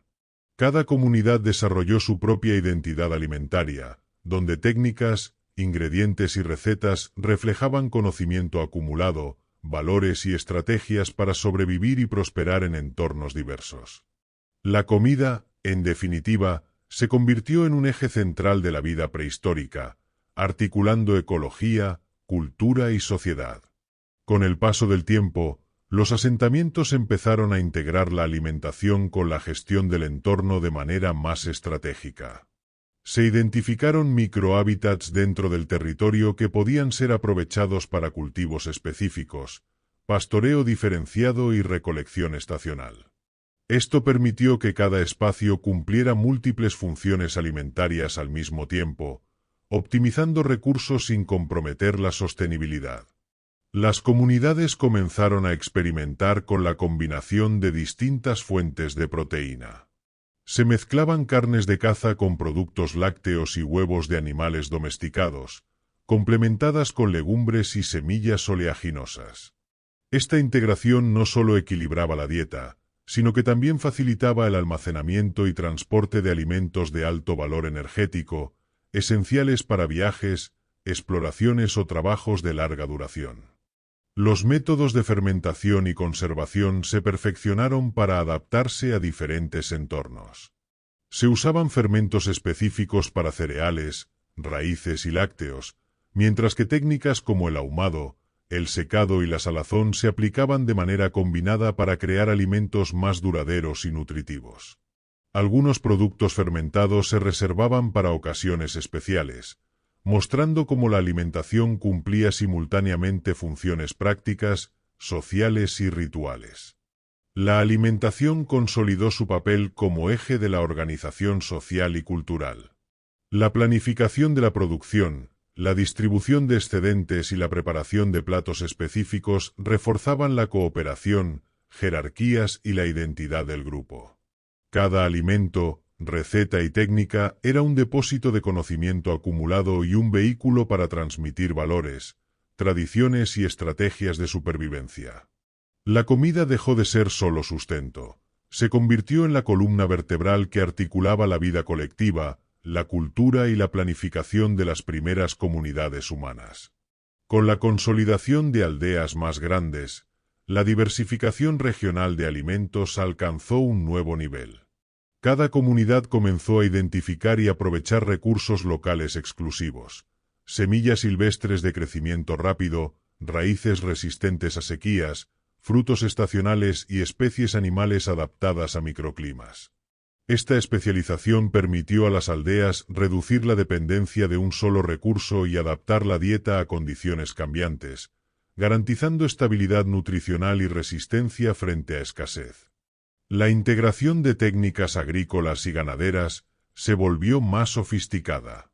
Cada comunidad desarrolló su propia identidad alimentaria, donde técnicas, ingredientes y recetas reflejaban conocimiento acumulado, valores y estrategias para sobrevivir y prosperar en entornos diversos. La comida, en definitiva, se convirtió en un eje central de la vida prehistórica, articulando ecología, cultura y sociedad. Con el paso del tiempo, los asentamientos empezaron a integrar la alimentación con la gestión del entorno de manera más estratégica. Se identificaron microhábitats dentro del territorio que podían ser aprovechados para cultivos específicos, pastoreo diferenciado y recolección estacional. Esto permitió que cada espacio cumpliera múltiples funciones alimentarias al mismo tiempo, optimizando recursos sin comprometer la sostenibilidad. Las comunidades comenzaron a experimentar con la combinación de distintas fuentes de proteína. Se mezclaban carnes de caza con productos lácteos y huevos de animales domesticados, complementadas con legumbres y semillas oleaginosas. Esta integración no solo equilibraba la dieta, sino que también facilitaba el almacenamiento y transporte de alimentos de alto valor energético, esenciales para viajes, exploraciones o trabajos de larga duración. Los métodos de fermentación y conservación se perfeccionaron para adaptarse a diferentes entornos. Se usaban fermentos específicos para cereales, raíces y lácteos, mientras que técnicas como el ahumado, el secado y la salazón se aplicaban de manera combinada para crear alimentos más duraderos y nutritivos. Algunos productos fermentados se reservaban para ocasiones especiales, mostrando cómo la alimentación cumplía simultáneamente funciones prácticas, sociales y rituales. La alimentación consolidó su papel como eje de la organización social y cultural. La planificación de la producción, la distribución de excedentes y la preparación de platos específicos reforzaban la cooperación, jerarquías y la identidad del grupo. Cada alimento, receta y técnica era un depósito de conocimiento acumulado y un vehículo para transmitir valores, tradiciones y estrategias de supervivencia. La comida dejó de ser solo sustento. Se convirtió en la columna vertebral que articulaba la vida colectiva, la cultura y la planificación de las primeras comunidades humanas. Con la consolidación de aldeas más grandes, la diversificación regional de alimentos alcanzó un nuevo nivel. Cada comunidad comenzó a identificar y aprovechar recursos locales exclusivos, semillas silvestres de crecimiento rápido, raíces resistentes a sequías, frutos estacionales y especies animales adaptadas a microclimas. Esta especialización permitió a las aldeas reducir la dependencia de un solo recurso y adaptar la dieta a condiciones cambiantes, garantizando estabilidad nutricional y resistencia frente a escasez. La integración de técnicas agrícolas y ganaderas se volvió más sofisticada.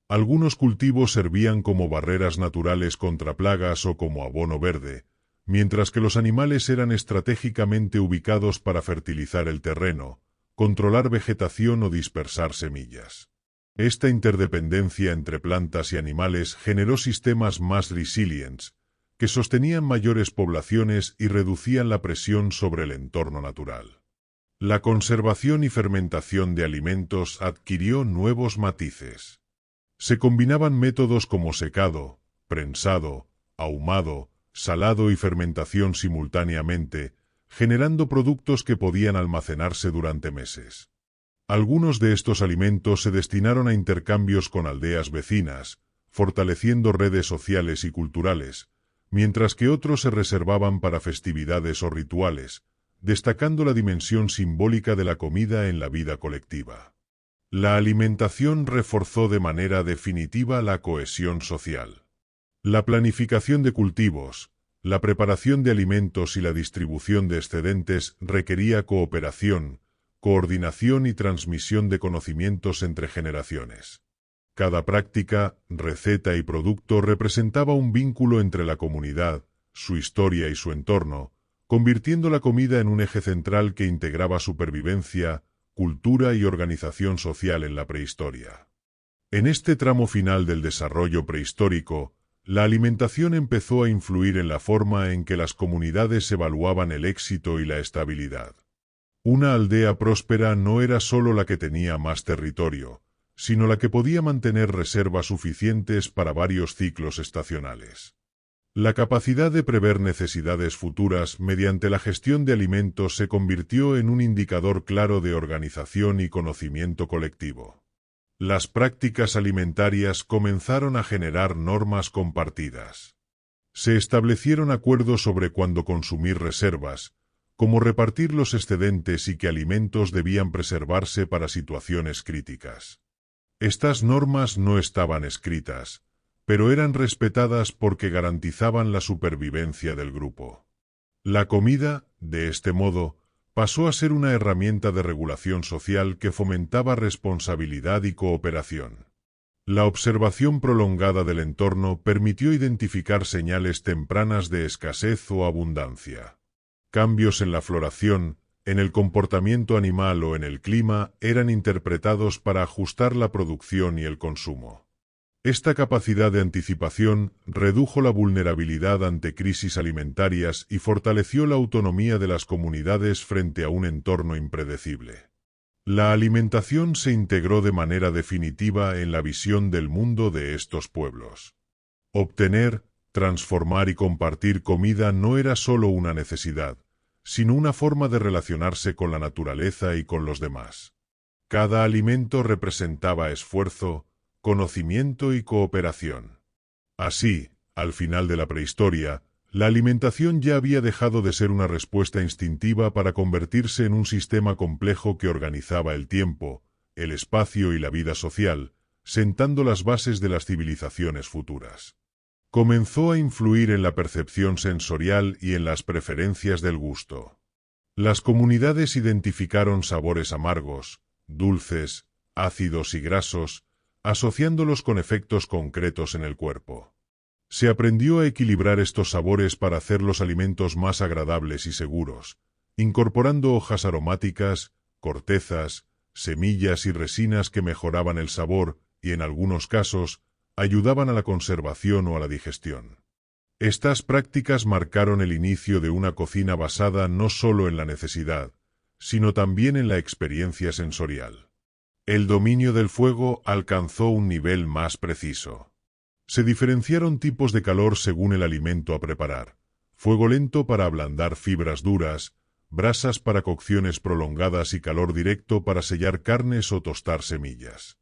Algunos cultivos servían como barreras naturales contra plagas o como abono verde, mientras que los animales eran estratégicamente ubicados para fertilizar el terreno, controlar vegetación o dispersar semillas. Esta interdependencia entre plantas y animales generó sistemas más resilientes, que sostenían mayores poblaciones y reducían la presión sobre el entorno natural. La conservación y fermentación de alimentos adquirió nuevos matices. Se combinaban métodos como secado, prensado, ahumado, salado y fermentación simultáneamente, generando productos que podían almacenarse durante meses. Algunos de estos alimentos se destinaron a intercambios con aldeas vecinas, fortaleciendo redes sociales y culturales, mientras que otros se reservaban para festividades o rituales, destacando la dimensión simbólica de la comida en la vida colectiva. La alimentación reforzó de manera definitiva la cohesión social. La planificación de cultivos, la preparación de alimentos y la distribución de excedentes requería cooperación, coordinación y transmisión de conocimientos entre generaciones. Cada práctica, receta y producto representaba un vínculo entre la comunidad, su historia y su entorno, convirtiendo la comida en un eje central que integraba supervivencia, cultura y organización social en la prehistoria. En este tramo final del desarrollo prehistórico, la alimentación empezó a influir en la forma en que las comunidades evaluaban el éxito y la estabilidad. Una aldea próspera no era solo la que tenía más territorio, sino la que podía mantener reservas suficientes para varios ciclos estacionales. La capacidad de prever necesidades futuras mediante la gestión de alimentos se convirtió en un indicador claro de organización y conocimiento colectivo. Las prácticas alimentarias comenzaron a generar normas compartidas. Se establecieron acuerdos sobre cuándo consumir reservas, cómo repartir los excedentes y qué alimentos debían preservarse para situaciones críticas. Estas normas no estaban escritas, pero eran respetadas porque garantizaban la supervivencia del grupo. La comida, de este modo, pasó a ser una herramienta de regulación social que fomentaba responsabilidad y cooperación. La observación prolongada del entorno permitió identificar señales tempranas de escasez o abundancia. Cambios en la floración, en el comportamiento animal o en el clima eran interpretados para ajustar la producción y el consumo. Esta capacidad de anticipación redujo la vulnerabilidad ante crisis alimentarias y fortaleció la autonomía de las comunidades frente a un entorno impredecible. La alimentación se integró de manera definitiva en la visión del mundo de estos pueblos. Obtener, transformar y compartir comida no era solo una necesidad, sino una forma de relacionarse con la naturaleza y con los demás. Cada alimento representaba esfuerzo, conocimiento y cooperación. Así, al final de la prehistoria, la alimentación ya había dejado de ser una respuesta instintiva para convertirse en un sistema complejo que organizaba el tiempo, el espacio y la vida social, sentando las bases de las civilizaciones futuras. Comenzó a influir en la percepción sensorial y en las preferencias del gusto. Las comunidades identificaron sabores amargos, dulces, ácidos y grasos, asociándolos con efectos concretos en el cuerpo. Se aprendió a equilibrar estos sabores para hacer los alimentos más agradables y seguros, incorporando hojas aromáticas, cortezas, semillas y resinas que mejoraban el sabor y, en algunos casos, ayudaban a la conservación o a la digestión. Estas prácticas marcaron el inicio de una cocina basada no solo en la necesidad, sino también en la experiencia sensorial. El dominio del fuego alcanzó un nivel más preciso. Se diferenciaron tipos de calor según el alimento a preparar: fuego lento para ablandar fibras duras, brasas para cocciones prolongadas y calor directo para sellar carnes o tostar semillas.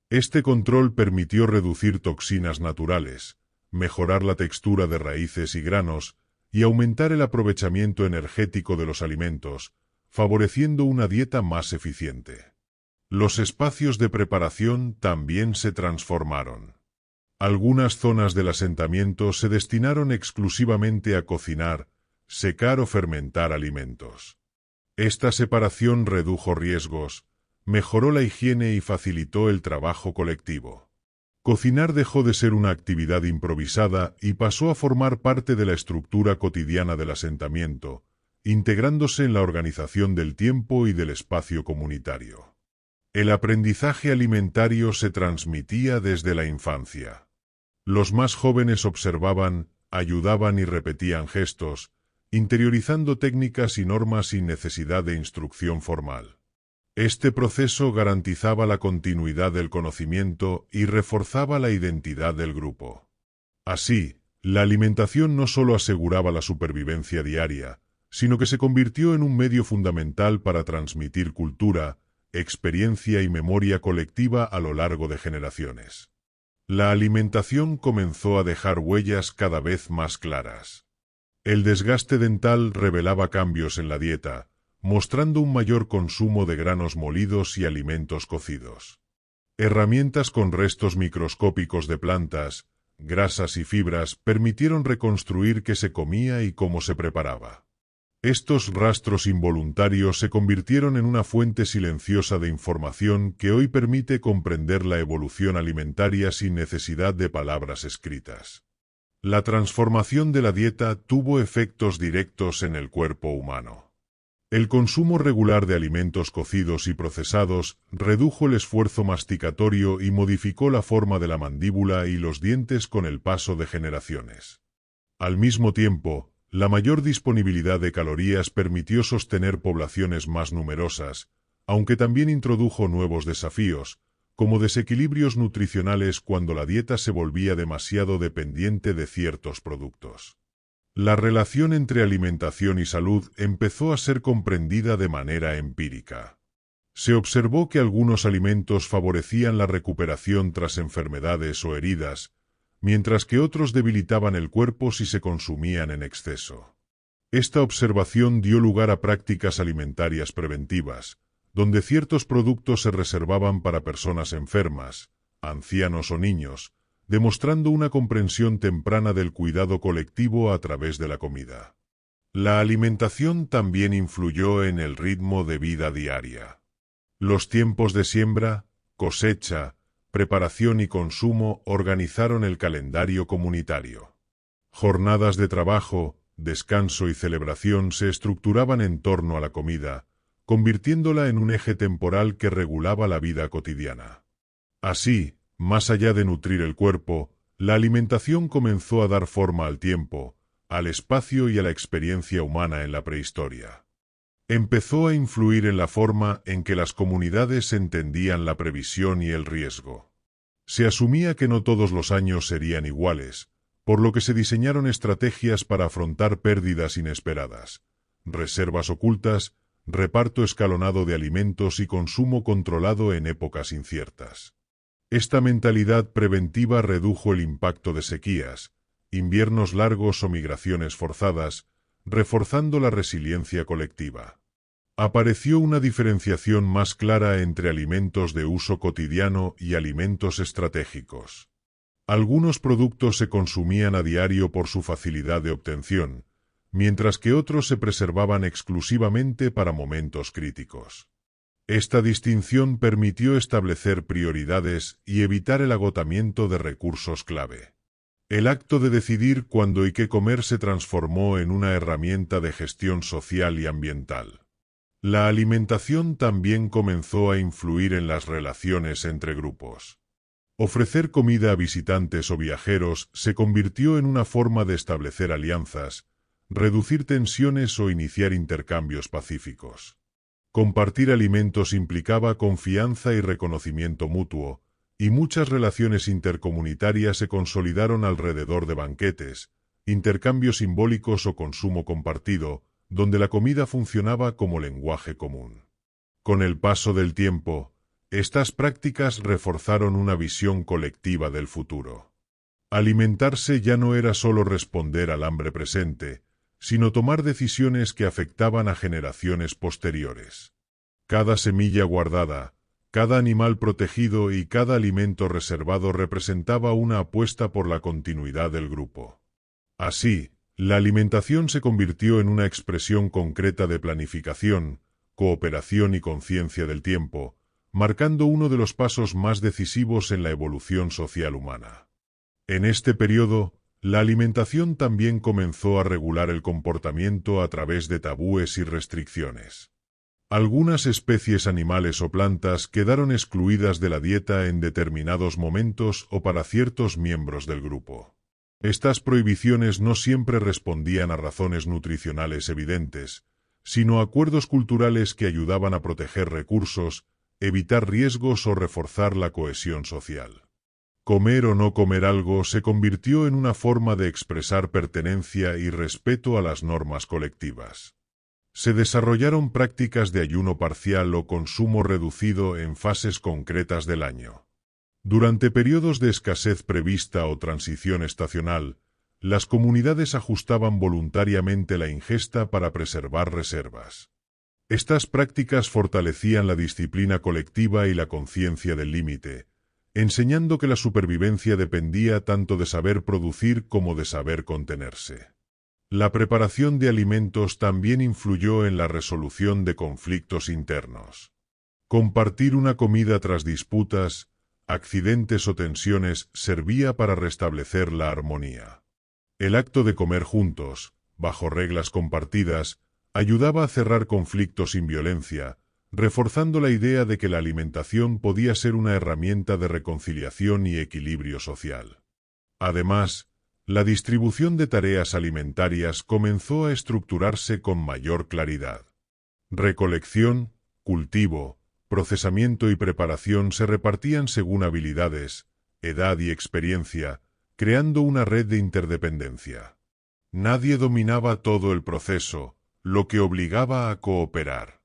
Este control permitió reducir toxinas naturales, mejorar la textura de raíces y granos, y aumentar el aprovechamiento energético de los alimentos, favoreciendo una dieta más eficiente. Los espacios de preparación también se transformaron. Algunas zonas del asentamiento se destinaron exclusivamente a cocinar, secar o fermentar alimentos. Esta separación redujo riesgos, mejoró la higiene y facilitó el trabajo colectivo. Cocinar dejó de ser una actividad improvisada y pasó a formar parte de la estructura cotidiana del asentamiento, integrándose en la organización del tiempo y del espacio comunitario. El aprendizaje alimentario se transmitía desde la infancia. Los más jóvenes observaban, ayudaban y repetían gestos, interiorizando técnicas y normas sin necesidad de instrucción formal. Este proceso garantizaba la continuidad del conocimiento y reforzaba la identidad del grupo. Así, la alimentación no solo aseguraba la supervivencia diaria, sino que se convirtió en un medio fundamental para transmitir cultura, experiencia y memoria colectiva a lo largo de generaciones. La alimentación comenzó a dejar huellas cada vez más claras. El desgaste dental revelaba cambios en la dieta, mostrando un mayor consumo de granos molidos y alimentos cocidos. Herramientas con restos microscópicos de plantas, grasas y fibras permitieron reconstruir qué se comía y cómo se preparaba. Estos rastros involuntarios se convirtieron en una fuente silenciosa de información que hoy permite comprender la evolución alimentaria sin necesidad de palabras escritas. La transformación de la dieta tuvo efectos directos en el cuerpo humano. El consumo regular de alimentos cocidos y procesados redujo el esfuerzo masticatorio y modificó la forma de la mandíbula y los dientes con el paso de generaciones. Al mismo tiempo, la mayor disponibilidad de calorías permitió sostener poblaciones más numerosas, aunque también introdujo nuevos desafíos, como desequilibrios nutricionales cuando la dieta se volvía demasiado dependiente de ciertos productos. La relación entre alimentación y salud empezó a ser comprendida de manera empírica. Se observó que algunos alimentos favorecían la recuperación tras enfermedades o heridas, mientras que otros debilitaban el cuerpo si se consumían en exceso. Esta observación dio lugar a prácticas alimentarias preventivas, donde ciertos productos se reservaban para personas enfermas, ancianos o niños, demostrando una comprensión temprana del cuidado colectivo a través de la comida. La alimentación también influyó en el ritmo de vida diaria. Los tiempos de siembra, cosecha, preparación y consumo organizaron el calendario comunitario. Jornadas de trabajo, descanso y celebración se estructuraban en torno a la comida, convirtiéndola en un eje temporal que regulaba la vida cotidiana. Así, más allá de nutrir el cuerpo, la alimentación comenzó a dar forma al tiempo, al espacio y a la experiencia humana en la prehistoria. Empezó a influir en la forma en que las comunidades entendían la previsión y el riesgo. Se asumía que no todos los años serían iguales, por lo que se diseñaron estrategias para afrontar pérdidas inesperadas, reservas ocultas, reparto escalonado de alimentos y consumo controlado en épocas inciertas. Esta mentalidad preventiva redujo el impacto de sequías, inviernos largos o migraciones forzadas, reforzando la resiliencia colectiva. Apareció una diferenciación más clara entre alimentos de uso cotidiano y alimentos estratégicos. Algunos productos se consumían a diario por su facilidad de obtención, mientras que otros se preservaban exclusivamente para momentos críticos. Esta distinción permitió establecer prioridades y evitar el agotamiento de recursos clave. El acto de decidir cuándo y qué comer se transformó en una herramienta de gestión social y ambiental. La alimentación también comenzó a influir en las relaciones entre grupos. Ofrecer comida a visitantes o viajeros se convirtió en una forma de establecer alianzas, reducir tensiones o iniciar intercambios pacíficos. Compartir alimentos implicaba confianza y reconocimiento mutuo, y muchas relaciones intercomunitarias se consolidaron alrededor de banquetes, intercambios simbólicos o consumo compartido, donde la comida funcionaba como lenguaje común. Con el paso del tiempo, estas prácticas reforzaron una visión colectiva del futuro. Alimentarse ya no era solo responder al hambre presente, sino tomar decisiones que afectaban a generaciones posteriores. Cada semilla guardada, cada animal protegido y cada alimento reservado representaba una apuesta por la continuidad del grupo. Así, la alimentación se convirtió en una expresión concreta de planificación, cooperación y conciencia del tiempo, marcando uno de los pasos más decisivos en la evolución social humana. En este periodo, la alimentación también comenzó a regular el comportamiento a través de tabúes y restricciones. Algunas especies animales o plantas quedaron excluidas de la dieta en determinados momentos o para ciertos miembros del grupo. Estas prohibiciones no siempre respondían a razones nutricionales evidentes, sino a acuerdos culturales que ayudaban a proteger recursos, evitar riesgos o reforzar la cohesión social. Comer o no comer algo se convirtió en una forma de expresar pertenencia y respeto a las normas colectivas. Se desarrollaron prácticas de ayuno parcial o consumo reducido en fases concretas del año. Durante periodos de escasez prevista o transición estacional, las comunidades ajustaban voluntariamente la ingesta para preservar reservas. Estas prácticas fortalecían la disciplina colectiva y la conciencia del límite, enseñando que la supervivencia dependía tanto de saber producir como de saber contenerse. La preparación de alimentos también influyó en la resolución de conflictos internos. Compartir una comida tras disputas, accidentes o tensiones servía para restablecer la armonía. El acto de comer juntos, bajo reglas compartidas, ayudaba a cerrar conflictos sin violencia, reforzando la idea de que la alimentación podía ser una herramienta de reconciliación y equilibrio social. Además, la distribución de tareas alimentarias comenzó a estructurarse con mayor claridad. Recolección, cultivo, procesamiento y preparación se repartían según habilidades, edad y experiencia, creando una red de interdependencia. Nadie dominaba todo el proceso, lo que obligaba a cooperar.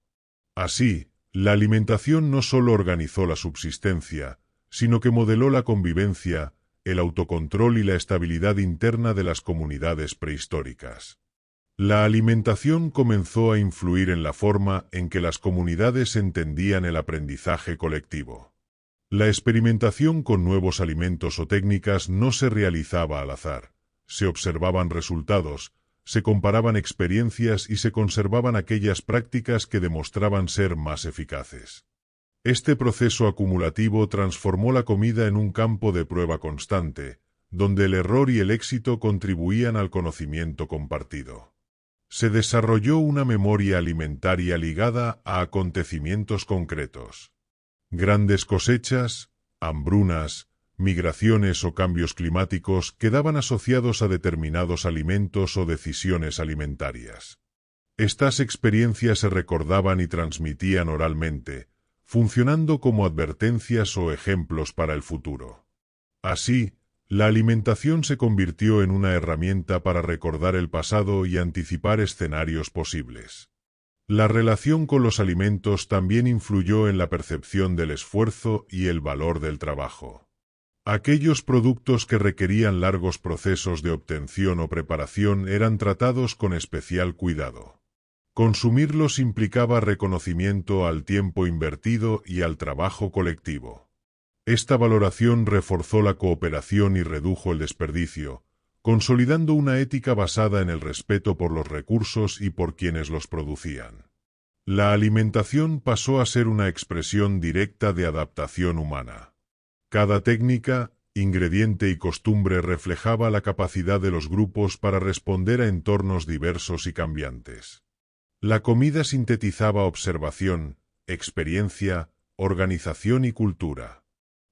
Así, la alimentación no solo organizó la subsistencia, sino que modeló la convivencia, el autocontrol y la estabilidad interna de las comunidades prehistóricas. La alimentación comenzó a influir en la forma en que las comunidades entendían el aprendizaje colectivo. La experimentación con nuevos alimentos o técnicas no se realizaba al azar, se observaban resultados, se comparaban experiencias y se conservaban aquellas prácticas que demostraban ser más eficaces. Este proceso acumulativo transformó la comida en un campo de prueba constante, donde el error y el éxito contribuían al conocimiento compartido. Se desarrolló una memoria alimentaria ligada a acontecimientos concretos. Grandes cosechas, hambrunas, migraciones o cambios climáticos quedaban asociados a determinados alimentos o decisiones alimentarias. Estas experiencias se recordaban y transmitían oralmente, funcionando como advertencias o ejemplos para el futuro. Así, la alimentación se convirtió en una herramienta para recordar el pasado y anticipar escenarios posibles. La relación con los alimentos también influyó en la percepción del esfuerzo y el valor del trabajo. Aquellos productos que requerían largos procesos de obtención o preparación eran tratados con especial cuidado. Consumirlos implicaba reconocimiento al tiempo invertido y al trabajo colectivo. Esta valoración reforzó la cooperación y redujo el desperdicio, consolidando una ética basada en el respeto por los recursos y por quienes los producían. La alimentación pasó a ser una expresión directa de adaptación humana. Cada técnica, ingrediente y costumbre reflejaba la capacidad de los grupos para responder a entornos diversos y cambiantes. La comida sintetizaba observación, experiencia, organización y cultura.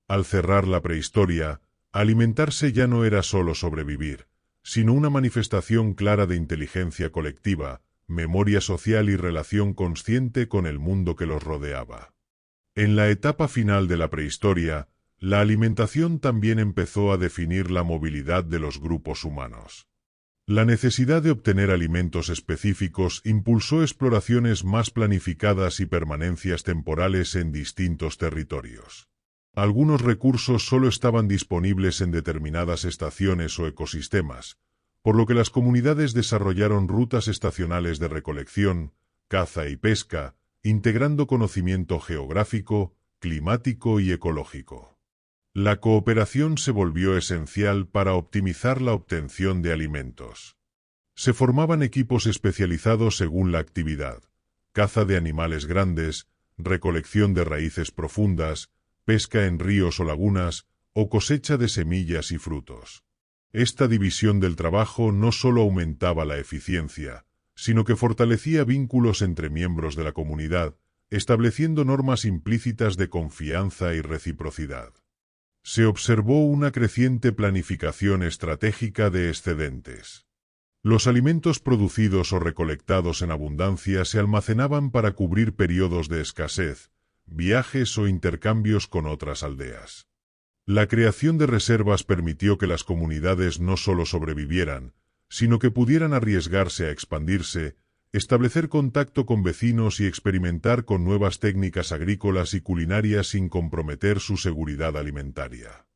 Al cerrar la prehistoria, alimentarse ya no era solo sobrevivir, sino una manifestación clara de inteligencia colectiva, memoria social y relación consciente con el mundo que los rodeaba. En la etapa final de la prehistoria, la alimentación también empezó a definir la movilidad de los grupos humanos. La necesidad de obtener alimentos específicos impulsó exploraciones más planificadas y permanencias temporales en distintos territorios. Algunos recursos solo estaban disponibles en determinadas estaciones o ecosistemas, por lo que las comunidades desarrollaron rutas estacionales de recolección, caza y pesca, integrando conocimiento geográfico, climático y ecológico. La cooperación se volvió esencial para optimizar la obtención de alimentos. Se formaban equipos especializados según la actividad: caza de animales grandes, recolección de raíces profundas, pesca en ríos o lagunas, o cosecha de semillas y frutos. Esta división del trabajo no solo aumentaba la eficiencia, sino que fortalecía vínculos entre miembros de la comunidad, estableciendo normas implícitas de confianza y reciprocidad. Se observó una creciente planificación estratégica de excedentes. Los alimentos producidos o recolectados en abundancia se almacenaban para cubrir periodos de escasez, viajes o intercambios con otras aldeas. La creación de reservas permitió que las comunidades no solo sobrevivieran, sino que pudieran arriesgarse a expandirse, establecer contacto con vecinos y experimentar con nuevas técnicas agrícolas y culinarias sin comprometer su seguridad alimentaria.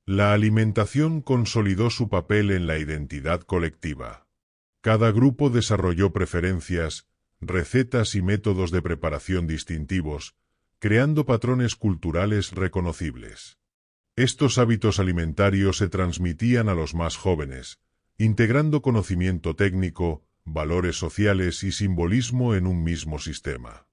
La alimentación consolidó su papel en la identidad colectiva. Cada grupo desarrolló preferencias, recetas y métodos de preparación distintivos, creando patrones culturales reconocibles. Estos hábitos alimentarios se transmitían a los más jóvenes, integrando conocimiento técnico, valores sociales y simbolismo en un mismo sistema.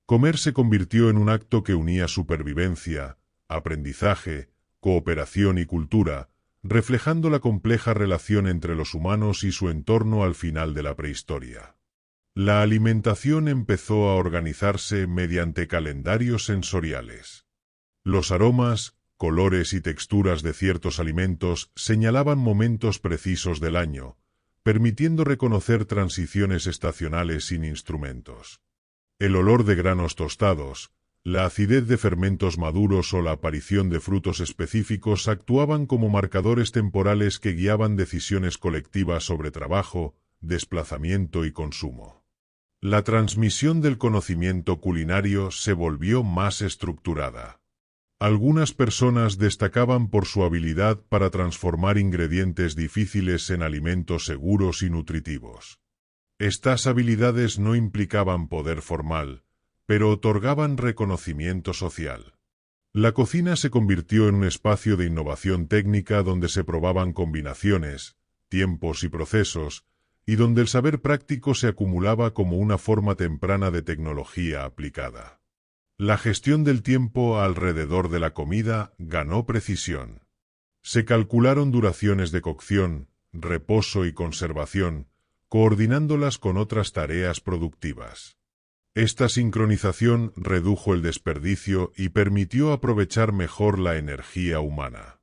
Comer se convirtió en un acto que unía supervivencia, aprendizaje, cooperación y cultura, reflejando la compleja relación entre los humanos y su entorno al final de la prehistoria. La alimentación empezó a organizarse mediante calendarios sensoriales. Los aromas, colores y texturas de ciertos alimentos señalaban momentos precisos del año, permitiendo reconocer transiciones estacionales sin instrumentos. El olor de granos tostados, la acidez de fermentos maduros o la aparición de frutos específicos actuaban como marcadores temporales que guiaban decisiones colectivas sobre trabajo, desplazamiento y consumo. La transmisión del conocimiento culinario se volvió más estructurada. Algunas personas destacaban por su habilidad para transformar ingredientes difíciles en alimentos seguros y nutritivos. Estas habilidades no implicaban poder formal, pero otorgaban reconocimiento social. La cocina se convirtió en un espacio de innovación técnica donde se probaban combinaciones, tiempos y procesos, y donde el saber práctico se acumulaba como una forma temprana de tecnología aplicada. La gestión del tiempo alrededor de la comida ganó precisión. Se calcularon duraciones de cocción, reposo y conservación, coordinándolas con otras tareas productivas. Esta sincronización redujo el desperdicio y permitió aprovechar mejor la energía humana.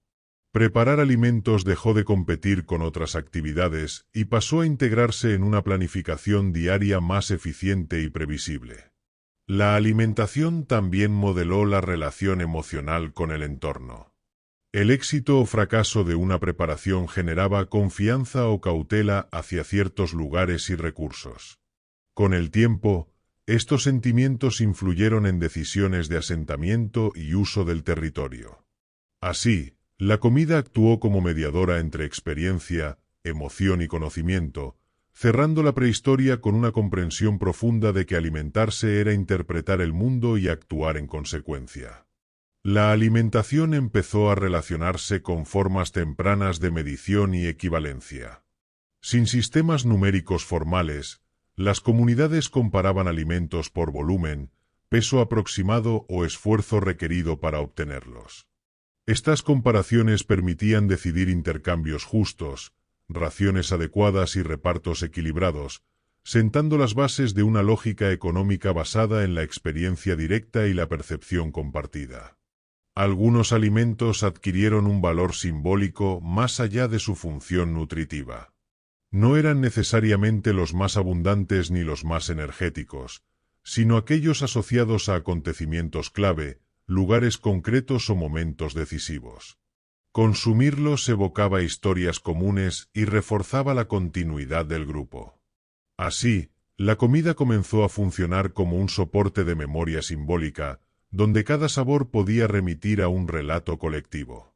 Preparar alimentos dejó de competir con otras actividades y pasó a integrarse en una planificación diaria más eficiente y previsible. La alimentación también modeló la relación emocional con el entorno. El éxito o fracaso de una preparación generaba confianza o cautela hacia ciertos lugares y recursos. Con el tiempo, estos sentimientos influyeron en decisiones de asentamiento y uso del territorio. Así, la comida actuó como mediadora entre experiencia, emoción y conocimiento, cerrando la prehistoria con una comprensión profunda de que alimentarse era interpretar el mundo y actuar en consecuencia. La alimentación empezó a relacionarse con formas tempranas de medición y equivalencia. Sin sistemas numéricos formales, las comunidades comparaban alimentos por volumen, peso aproximado o esfuerzo requerido para obtenerlos. Estas comparaciones permitían decidir intercambios justos, raciones adecuadas y repartos equilibrados, sentando las bases de una lógica económica basada en la experiencia directa y la percepción compartida. Algunos alimentos adquirieron un valor simbólico más allá de su función nutritiva. No eran necesariamente los más abundantes ni los más energéticos, sino aquellos asociados a acontecimientos clave, lugares concretos o momentos decisivos. Consumirlos evocaba historias comunes y reforzaba la continuidad del grupo. Así, la comida comenzó a funcionar como un soporte de memoria simbólica, donde cada sabor podía remitir a un relato colectivo.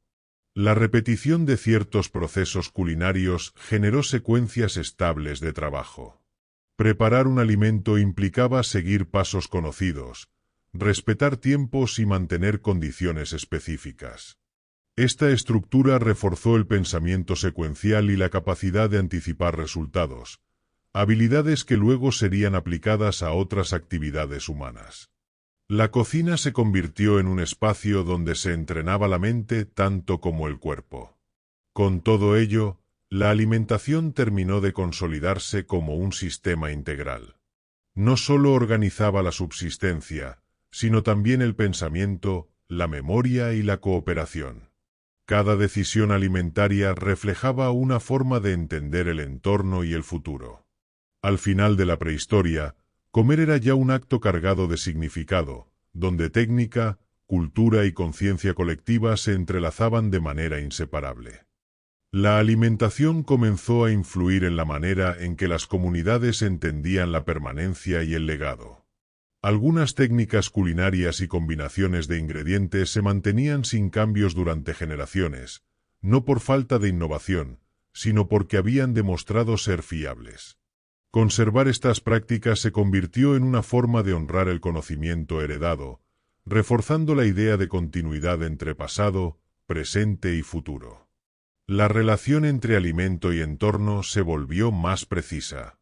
La repetición de ciertos procesos culinarios generó secuencias estables de trabajo. Preparar un alimento implicaba seguir pasos conocidos, respetar tiempos y mantener condiciones específicas. Esta estructura reforzó el pensamiento secuencial y la capacidad de anticipar resultados, habilidades que luego serían aplicadas a otras actividades humanas. La cocina se convirtió en un espacio donde se entrenaba la mente tanto como el cuerpo. Con todo ello, la alimentación terminó de consolidarse como un sistema integral. No solo organizaba la subsistencia, sino también el pensamiento, la memoria y la cooperación. Cada decisión alimentaria reflejaba una forma de entender el entorno y el futuro. Al final de la prehistoria, comer era ya un acto cargado de significado, donde técnica, cultura y conciencia colectiva se entrelazaban de manera inseparable. La alimentación comenzó a influir en la manera en que las comunidades entendían la permanencia y el legado. Algunas técnicas culinarias y combinaciones de ingredientes se mantenían sin cambios durante generaciones, no por falta de innovación, sino porque habían demostrado ser fiables. Conservar estas prácticas se convirtió en una forma de honrar el conocimiento heredado, reforzando la idea de continuidad entre pasado, presente y futuro. La relación entre alimento y entorno se volvió más precisa.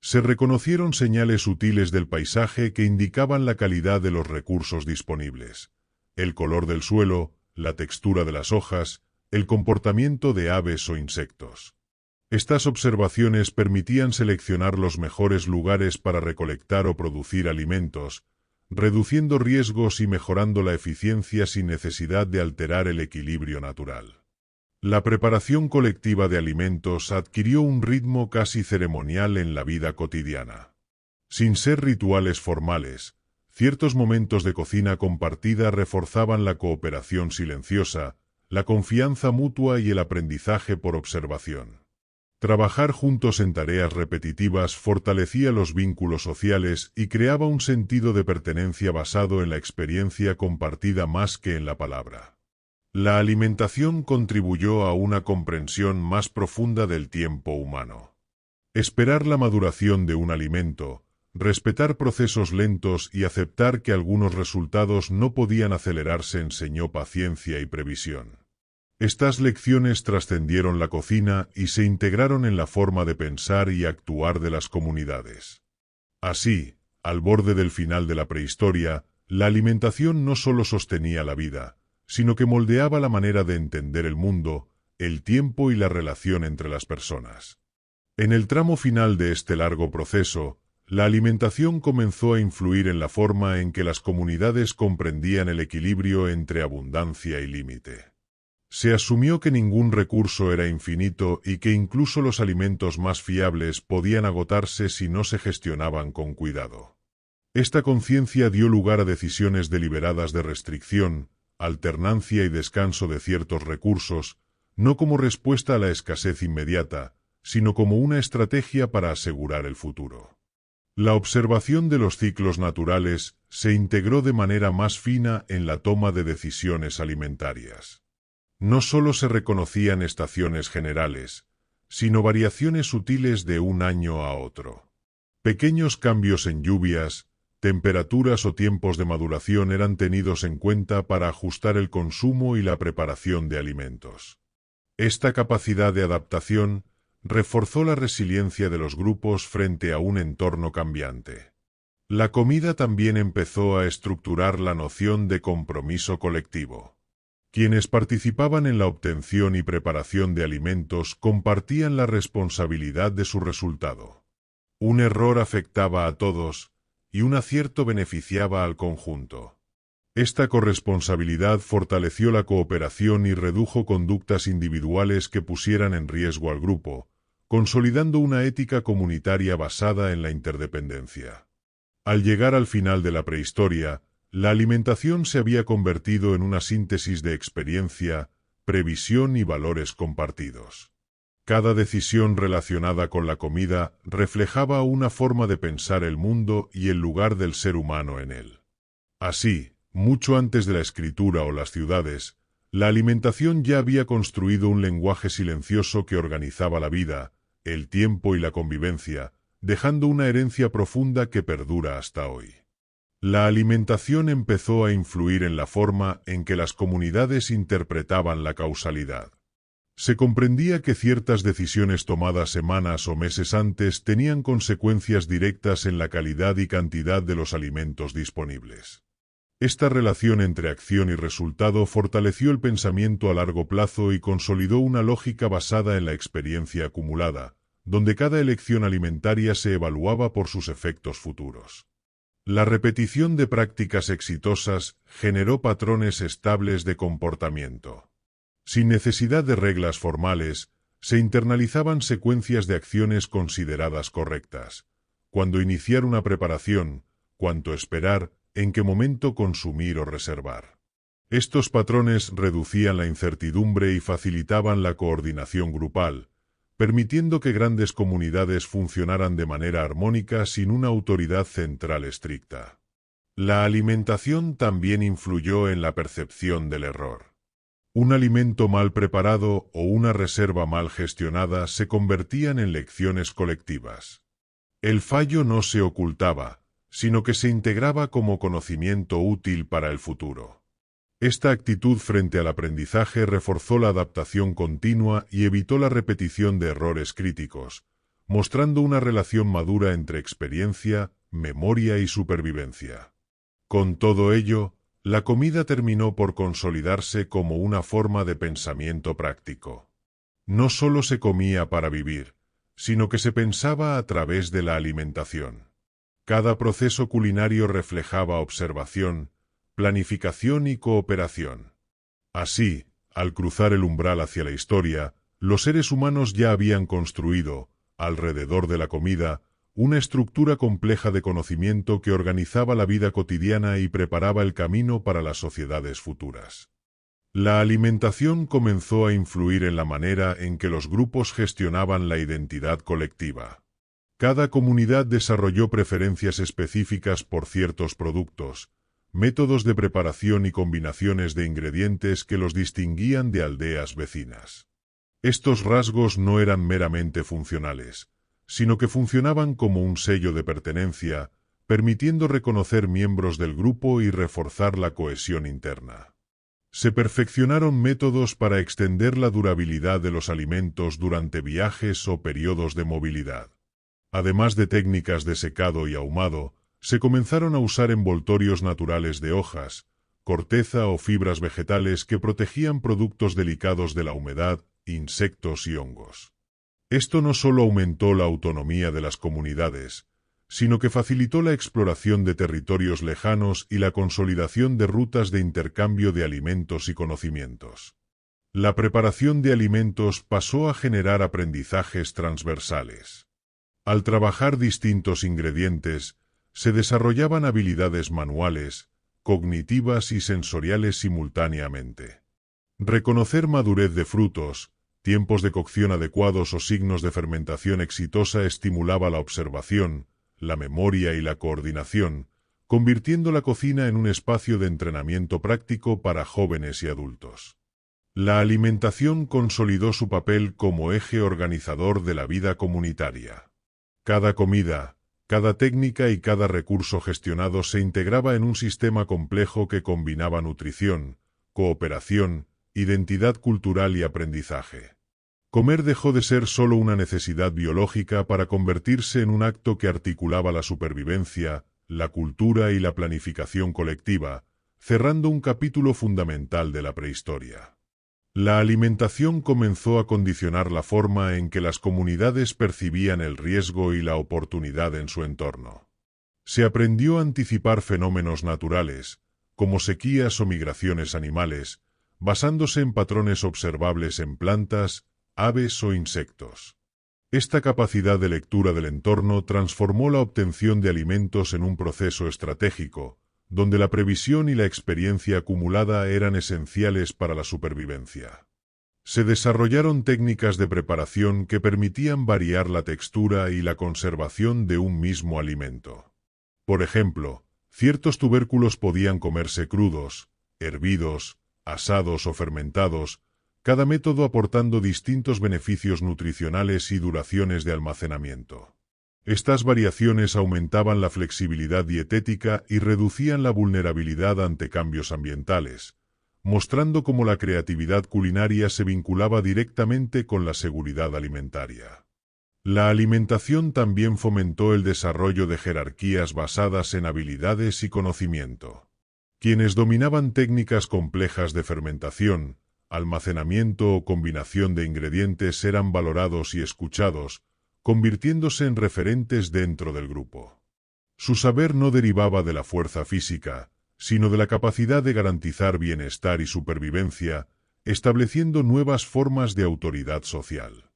Se reconocieron señales sutiles del paisaje que indicaban la calidad de los recursos disponibles: el color del suelo, la textura de las hojas, el comportamiento de aves o insectos. Estas observaciones permitían seleccionar los mejores lugares para recolectar o producir alimentos, reduciendo riesgos y mejorando la eficiencia sin necesidad de alterar el equilibrio natural. La preparación colectiva de alimentos adquirió un ritmo casi ceremonial en la vida cotidiana. Sin ser rituales formales, ciertos momentos de cocina compartida reforzaban la cooperación silenciosa, la confianza mutua y el aprendizaje por observación. Trabajar juntos en tareas repetitivas fortalecía los vínculos sociales y creaba un sentido de pertenencia basado en la experiencia compartida más que en la palabra. La alimentación contribuyó a una comprensión más profunda del tiempo humano. Esperar la maduración de un alimento, respetar procesos lentos y aceptar que algunos resultados no podían acelerarse enseñó paciencia y previsión. Estas lecciones trascendieron la cocina y se integraron en la forma de pensar y actuar de las comunidades. Así, al borde del final de la prehistoria, la alimentación no solo sostenía la vida, sino que moldeaba la manera de entender el mundo, el tiempo y la relación entre las personas. En el tramo final de este largo proceso, la alimentación comenzó a influir en la forma en que las comunidades comprendían el equilibrio entre abundancia y límite. Se asumió que ningún recurso era infinito y que incluso los alimentos más fiables podían agotarse si no se gestionaban con cuidado. Esta conciencia dio lugar a decisiones deliberadas de restricción, alternancia y descanso de ciertos recursos, no como respuesta a la escasez inmediata, sino como una estrategia para asegurar el futuro. La observación de los ciclos naturales se integró de manera más fina en la toma de decisiones alimentarias. No solo se reconocían estaciones generales, sino variaciones sutiles de un año a otro. Pequeños cambios en lluvias, temperaturas o tiempos de maduración eran tenidos en cuenta para ajustar el consumo y la preparación de alimentos. Esta capacidad de adaptación reforzó la resiliencia de los grupos frente a un entorno cambiante. La comida también empezó a estructurar la noción de compromiso colectivo. Quienes participaban en la obtención y preparación de alimentos compartían la responsabilidad de su resultado. Un error afectaba a todos, y un acierto beneficiaba al conjunto. Esta corresponsabilidad fortaleció la cooperación y redujo conductas individuales que pusieran en riesgo al grupo, consolidando una ética comunitaria basada en la interdependencia. Al llegar al final de la prehistoria, la alimentación se había convertido en una síntesis de experiencia, previsión y valores compartidos. Cada decisión relacionada con la comida reflejaba una forma de pensar el mundo y el lugar del ser humano en él. Así, mucho antes de la escritura o las ciudades, la alimentación ya había construido un lenguaje silencioso que organizaba la vida, el tiempo y la convivencia, dejando una herencia profunda que perdura hasta hoy. La alimentación empezó a influir en la forma en que las comunidades interpretaban la causalidad. Se comprendía que ciertas decisiones tomadas semanas o meses antes tenían consecuencias directas en la calidad y cantidad de los alimentos disponibles. Esta relación entre acción y resultado fortaleció el pensamiento a largo plazo y consolidó una lógica basada en la experiencia acumulada, donde cada elección alimentaria se evaluaba por sus efectos futuros. La repetición de prácticas exitosas generó patrones estables de comportamiento. Sin necesidad de reglas formales, se internalizaban secuencias de acciones consideradas correctas. Cuándo iniciar una preparación, cuánto esperar, en qué momento consumir o reservar. Estos patrones reducían la incertidumbre y facilitaban la coordinación grupal, permitiendo que grandes comunidades funcionaran de manera armónica sin una autoridad central estricta. La alimentación también influyó en la percepción del error. Un alimento mal preparado o una reserva mal gestionada se convertían en lecciones colectivas. El fallo no se ocultaba, sino que se integraba como conocimiento útil para el futuro. Esta actitud frente al aprendizaje reforzó la adaptación continua y evitó la repetición de errores críticos, mostrando una relación madura entre experiencia, memoria y supervivencia. Con todo ello, la comida terminó por consolidarse como una forma de pensamiento práctico. No solo se comía para vivir, sino que se pensaba a través de la alimentación. Cada proceso culinario reflejaba observación, planificación y cooperación. Así, al cruzar el umbral hacia la historia, los seres humanos ya habían construido, alrededor de la comida, una estructura compleja de conocimiento que organizaba la vida cotidiana y preparaba el camino para las sociedades futuras. La alimentación comenzó a influir en la manera en que los grupos gestionaban la identidad colectiva. Cada comunidad desarrolló preferencias específicas por ciertos productos, métodos de preparación y combinaciones de ingredientes que los distinguían de aldeas vecinas. Estos rasgos no eran meramente funcionales, sino que funcionaban como un sello de pertenencia, permitiendo reconocer miembros del grupo y reforzar la cohesión interna. Se perfeccionaron métodos para extender la durabilidad de los alimentos durante viajes o periodos de movilidad. Además de técnicas de secado y ahumado, se comenzaron a usar envoltorios naturales de hojas, corteza o fibras vegetales que protegían productos delicados de la humedad, insectos y hongos. Esto no solo aumentó la autonomía de las comunidades, sino que facilitó la exploración de territorios lejanos y la consolidación de rutas de intercambio de alimentos y conocimientos. La preparación de alimentos pasó a generar aprendizajes transversales. Al trabajar distintos ingredientes, se desarrollaban habilidades manuales, cognitivas y sensoriales simultáneamente. Reconocer madurez de frutos, tiempos de cocción adecuados o signos de fermentación exitosa estimulaba la observación, la memoria y la coordinación, convirtiendo la cocina en un espacio de entrenamiento práctico para jóvenes y adultos. La alimentación consolidó su papel como eje organizador de la vida comunitaria. Cada comida, Cada técnica y cada recurso gestionado se integraba en un sistema complejo que combinaba nutrición, cooperación, identidad cultural y aprendizaje. Comer dejó de ser solo una necesidad biológica para convertirse en un acto que articulaba la supervivencia, la cultura y la planificación colectiva, cerrando un capítulo fundamental de la prehistoria. La alimentación comenzó a condicionar la forma en que las comunidades percibían el riesgo y la oportunidad en su entorno. Se aprendió a anticipar fenómenos naturales, como sequías o migraciones animales, basándose en patrones observables en plantas, aves o insectos. Esta capacidad de lectura del entorno transformó la obtención de alimentos en un proceso estratégico, donde la previsión y la experiencia acumulada eran esenciales para la supervivencia. Se desarrollaron técnicas de preparación que permitían variar la textura y la conservación de un mismo alimento. Por ejemplo, ciertos tubérculos podían comerse crudos, hervidos, asados o fermentados, cada método aportando distintos beneficios nutricionales y duraciones de almacenamiento. Estas variaciones aumentaban la flexibilidad dietética y reducían la vulnerabilidad ante cambios ambientales, mostrando cómo la creatividad culinaria se vinculaba directamente con la seguridad alimentaria. La alimentación también fomentó el desarrollo de jerarquías basadas en habilidades y conocimiento. Quienes dominaban técnicas complejas de fermentación, almacenamiento o combinación de ingredientes eran valorados y escuchados, convirtiéndose en referentes dentro del grupo. Su saber no derivaba de la fuerza física, sino de la capacidad de garantizar bienestar y supervivencia, estableciendo nuevas formas de autoridad social.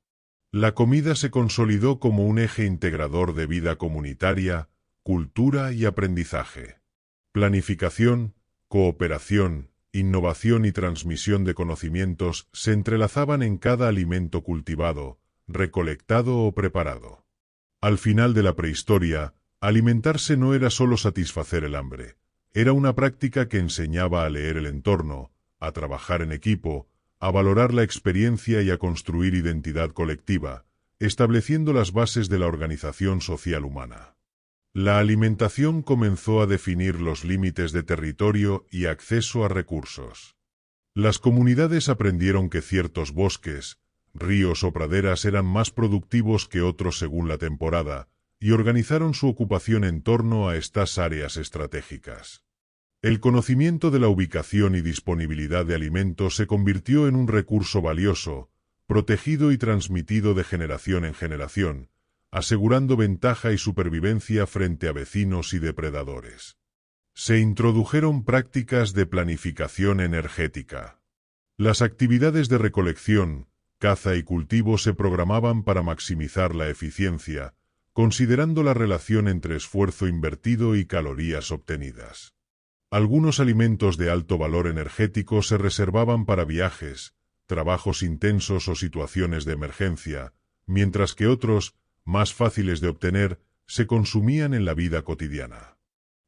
La comida se consolidó como un eje integrador de vida comunitaria, cultura y aprendizaje. Planificación, cooperación, innovación y transmisión de conocimientos se entrelazaban en cada alimento cultivado, recolectado o preparado. Al final de la prehistoria, alimentarse no era solo satisfacer el hambre, era una práctica que enseñaba a leer el entorno, a trabajar en equipo, a valorar la experiencia y a construir identidad colectiva, estableciendo las bases de la organización social humana. La alimentación comenzó a definir los límites de territorio y acceso a recursos. Las comunidades aprendieron que ciertos bosques, ríos o praderas eran más productivos que otros según la temporada, y organizaron su ocupación en torno a estas áreas estratégicas. El conocimiento de la ubicación y disponibilidad de alimentos se convirtió en un recurso valioso, protegido y transmitido de generación en generación, asegurando ventaja y supervivencia frente a vecinos y depredadores. Se introdujeron prácticas de planificación energética. Las actividades de recolección, caza y cultivo se programaban para maximizar la eficiencia, considerando la relación entre esfuerzo invertido y calorías obtenidas. Algunos alimentos de alto valor energético se reservaban para viajes, trabajos intensos o situaciones de emergencia, mientras que otros, más fáciles de obtener, se consumían en la vida cotidiana.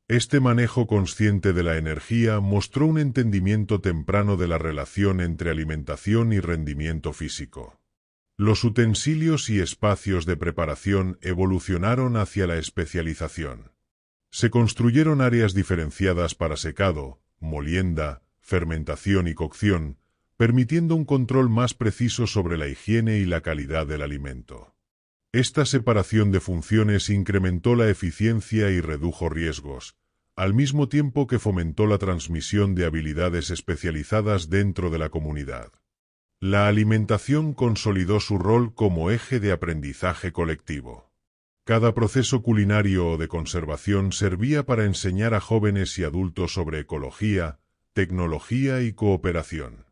Este manejo consciente de la energía mostró un entendimiento temprano de la relación entre alimentación y rendimiento físico. Los utensilios y espacios de preparación evolucionaron hacia la especialización. Se construyeron áreas diferenciadas para secado, molienda, fermentación y cocción, permitiendo un control más preciso sobre la higiene y la calidad del alimento. Esta separación de funciones incrementó la eficiencia y redujo riesgos, al mismo tiempo que fomentó la transmisión de habilidades especializadas dentro de la comunidad. La alimentación consolidó su rol como eje de aprendizaje colectivo. Cada proceso culinario o de conservación servía para enseñar a jóvenes y adultos sobre ecología, tecnología y cooperación.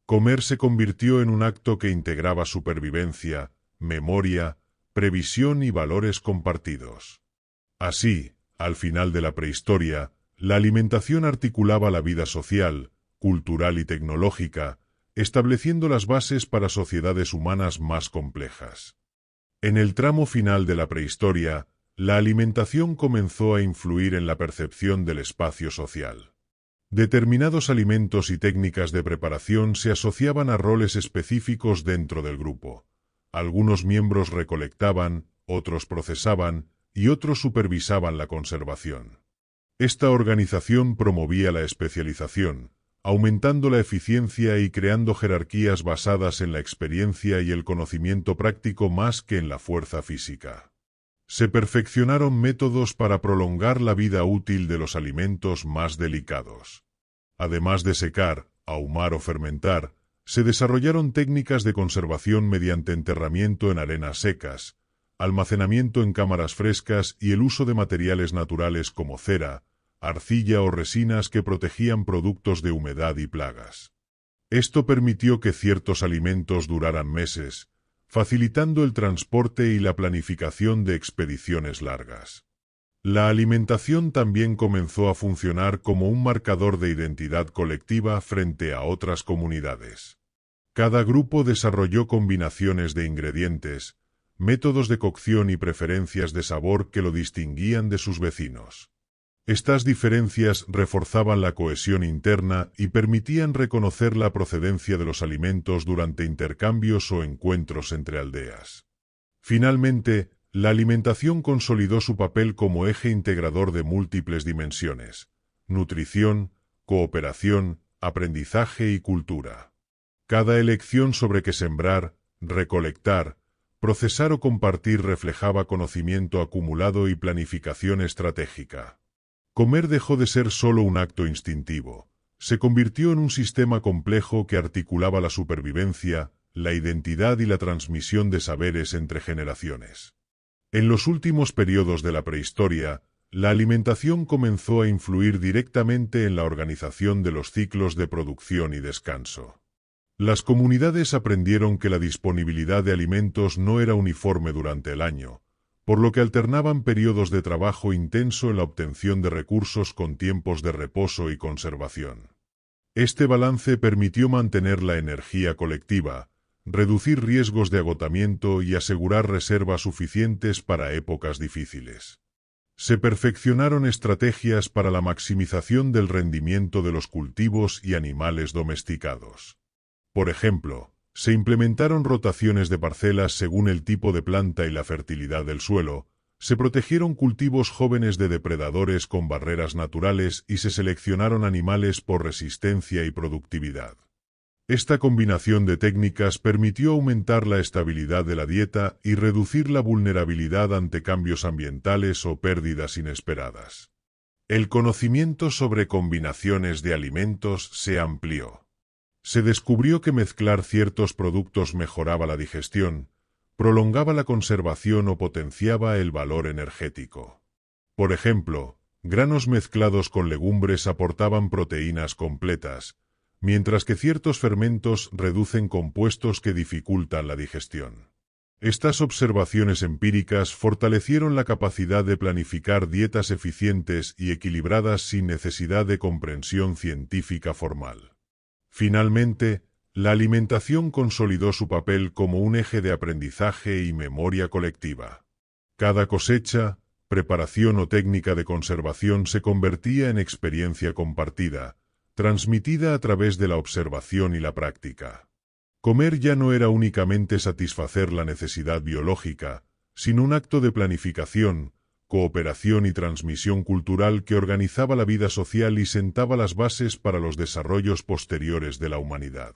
Comer se convirtió en un acto que integraba supervivencia, memoria, previsión y valores compartidos. Así, al final de la prehistoria, la alimentación articulaba la vida social, cultural y tecnológica, estableciendo las bases para sociedades humanas más complejas. En el tramo final de la prehistoria, la alimentación comenzó a influir en la percepción del espacio social. Determinados alimentos y técnicas de preparación se asociaban a roles específicos dentro del grupo. Algunos miembros recolectaban, otros procesaban, y otros supervisaban la conservación. Esta organización promovía la especialización, aumentando la eficiencia y creando jerarquías basadas en la experiencia y el conocimiento práctico más que en la fuerza física. Se perfeccionaron métodos para prolongar la vida útil de los alimentos más delicados. Además de secar, ahumar o fermentar, se desarrollaron técnicas de conservación mediante enterramiento en arenas secas, almacenamiento en cámaras frescas y el uso de materiales naturales como cera, arcilla o resinas que protegían productos de humedad y plagas. Esto permitió que ciertos alimentos duraran meses, facilitando el transporte y la planificación de expediciones largas. La alimentación también comenzó a funcionar como un marcador de identidad colectiva frente a otras comunidades. Cada grupo desarrolló combinaciones de ingredientes, métodos de cocción y preferencias de sabor que lo distinguían de sus vecinos. Estas diferencias reforzaban la cohesión interna y permitían reconocer la procedencia de los alimentos durante intercambios o encuentros entre aldeas. Finalmente, la alimentación consolidó su papel como eje integrador de múltiples dimensiones: nutrición, cooperación, aprendizaje y cultura. Cada elección sobre qué sembrar, recolectar, procesar o compartir reflejaba conocimiento acumulado y planificación estratégica. Comer dejó de ser solo un acto instintivo. Se convirtió en un sistema complejo que articulaba la supervivencia, la identidad y la transmisión de saberes entre generaciones. En los últimos periodos de la prehistoria, la alimentación comenzó a influir directamente en la organización de los ciclos de producción y descanso. Las comunidades aprendieron que la disponibilidad de alimentos no era uniforme durante el año, por lo que alternaban periodos de trabajo intenso en la obtención de recursos con tiempos de reposo y conservación. Este balance permitió mantener la energía colectiva, reducir riesgos de agotamiento y asegurar reservas suficientes para épocas difíciles. Se perfeccionaron estrategias para la maximización del rendimiento de los cultivos y animales domesticados. Por ejemplo, se implementaron rotaciones de parcelas según el tipo de planta y la fertilidad del suelo, se protegieron cultivos jóvenes de depredadores con barreras naturales y se seleccionaron animales por resistencia y productividad. Esta combinación de técnicas permitió aumentar la estabilidad de la dieta y reducir la vulnerabilidad ante cambios ambientales o pérdidas inesperadas. El conocimiento sobre combinaciones de alimentos se amplió. Se descubrió que mezclar ciertos productos mejoraba la digestión, prolongaba la conservación o potenciaba el valor energético. Por ejemplo, granos mezclados con legumbres aportaban proteínas completas, mientras que ciertos fermentos reducen compuestos que dificultan la digestión. Estas observaciones empíricas fortalecieron la capacidad de planificar dietas eficientes y equilibradas sin necesidad de comprensión científica formal. Finalmente, la alimentación consolidó su papel como un eje de aprendizaje y memoria colectiva. Cada cosecha, preparación o técnica de conservación se convertía en experiencia compartida, transmitida a través de la observación y la práctica. Comer ya no era únicamente satisfacer la necesidad biológica, sino un acto de planificación, cooperación y transmisión cultural que organizaba la vida social y sentaba las bases para los desarrollos posteriores de la humanidad.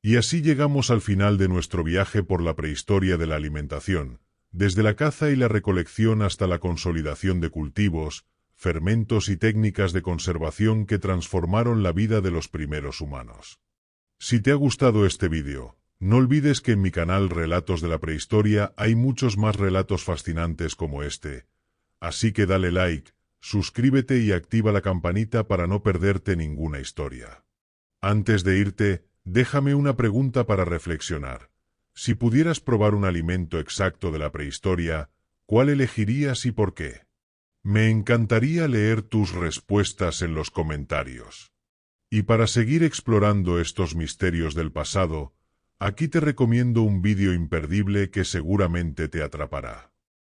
Y así llegamos al final de nuestro viaje por la prehistoria de la alimentación, desde la caza y la recolección hasta la consolidación de cultivos, fermentos y técnicas de conservación que transformaron la vida de los primeros humanos. Si te ha gustado este vídeo, no olvides que en mi canal Relatos de la Prehistoria hay muchos más relatos fascinantes como este. Así que dale like, suscríbete y activa la campanita para no perderte ninguna historia. Antes de irte, déjame una pregunta para reflexionar. Si pudieras probar un alimento exacto de la prehistoria, ¿cuál elegirías y por qué? Me encantaría leer tus respuestas en los comentarios. Y para seguir explorando estos misterios del pasado, aquí te recomiendo un vídeo imperdible que seguramente te atrapará.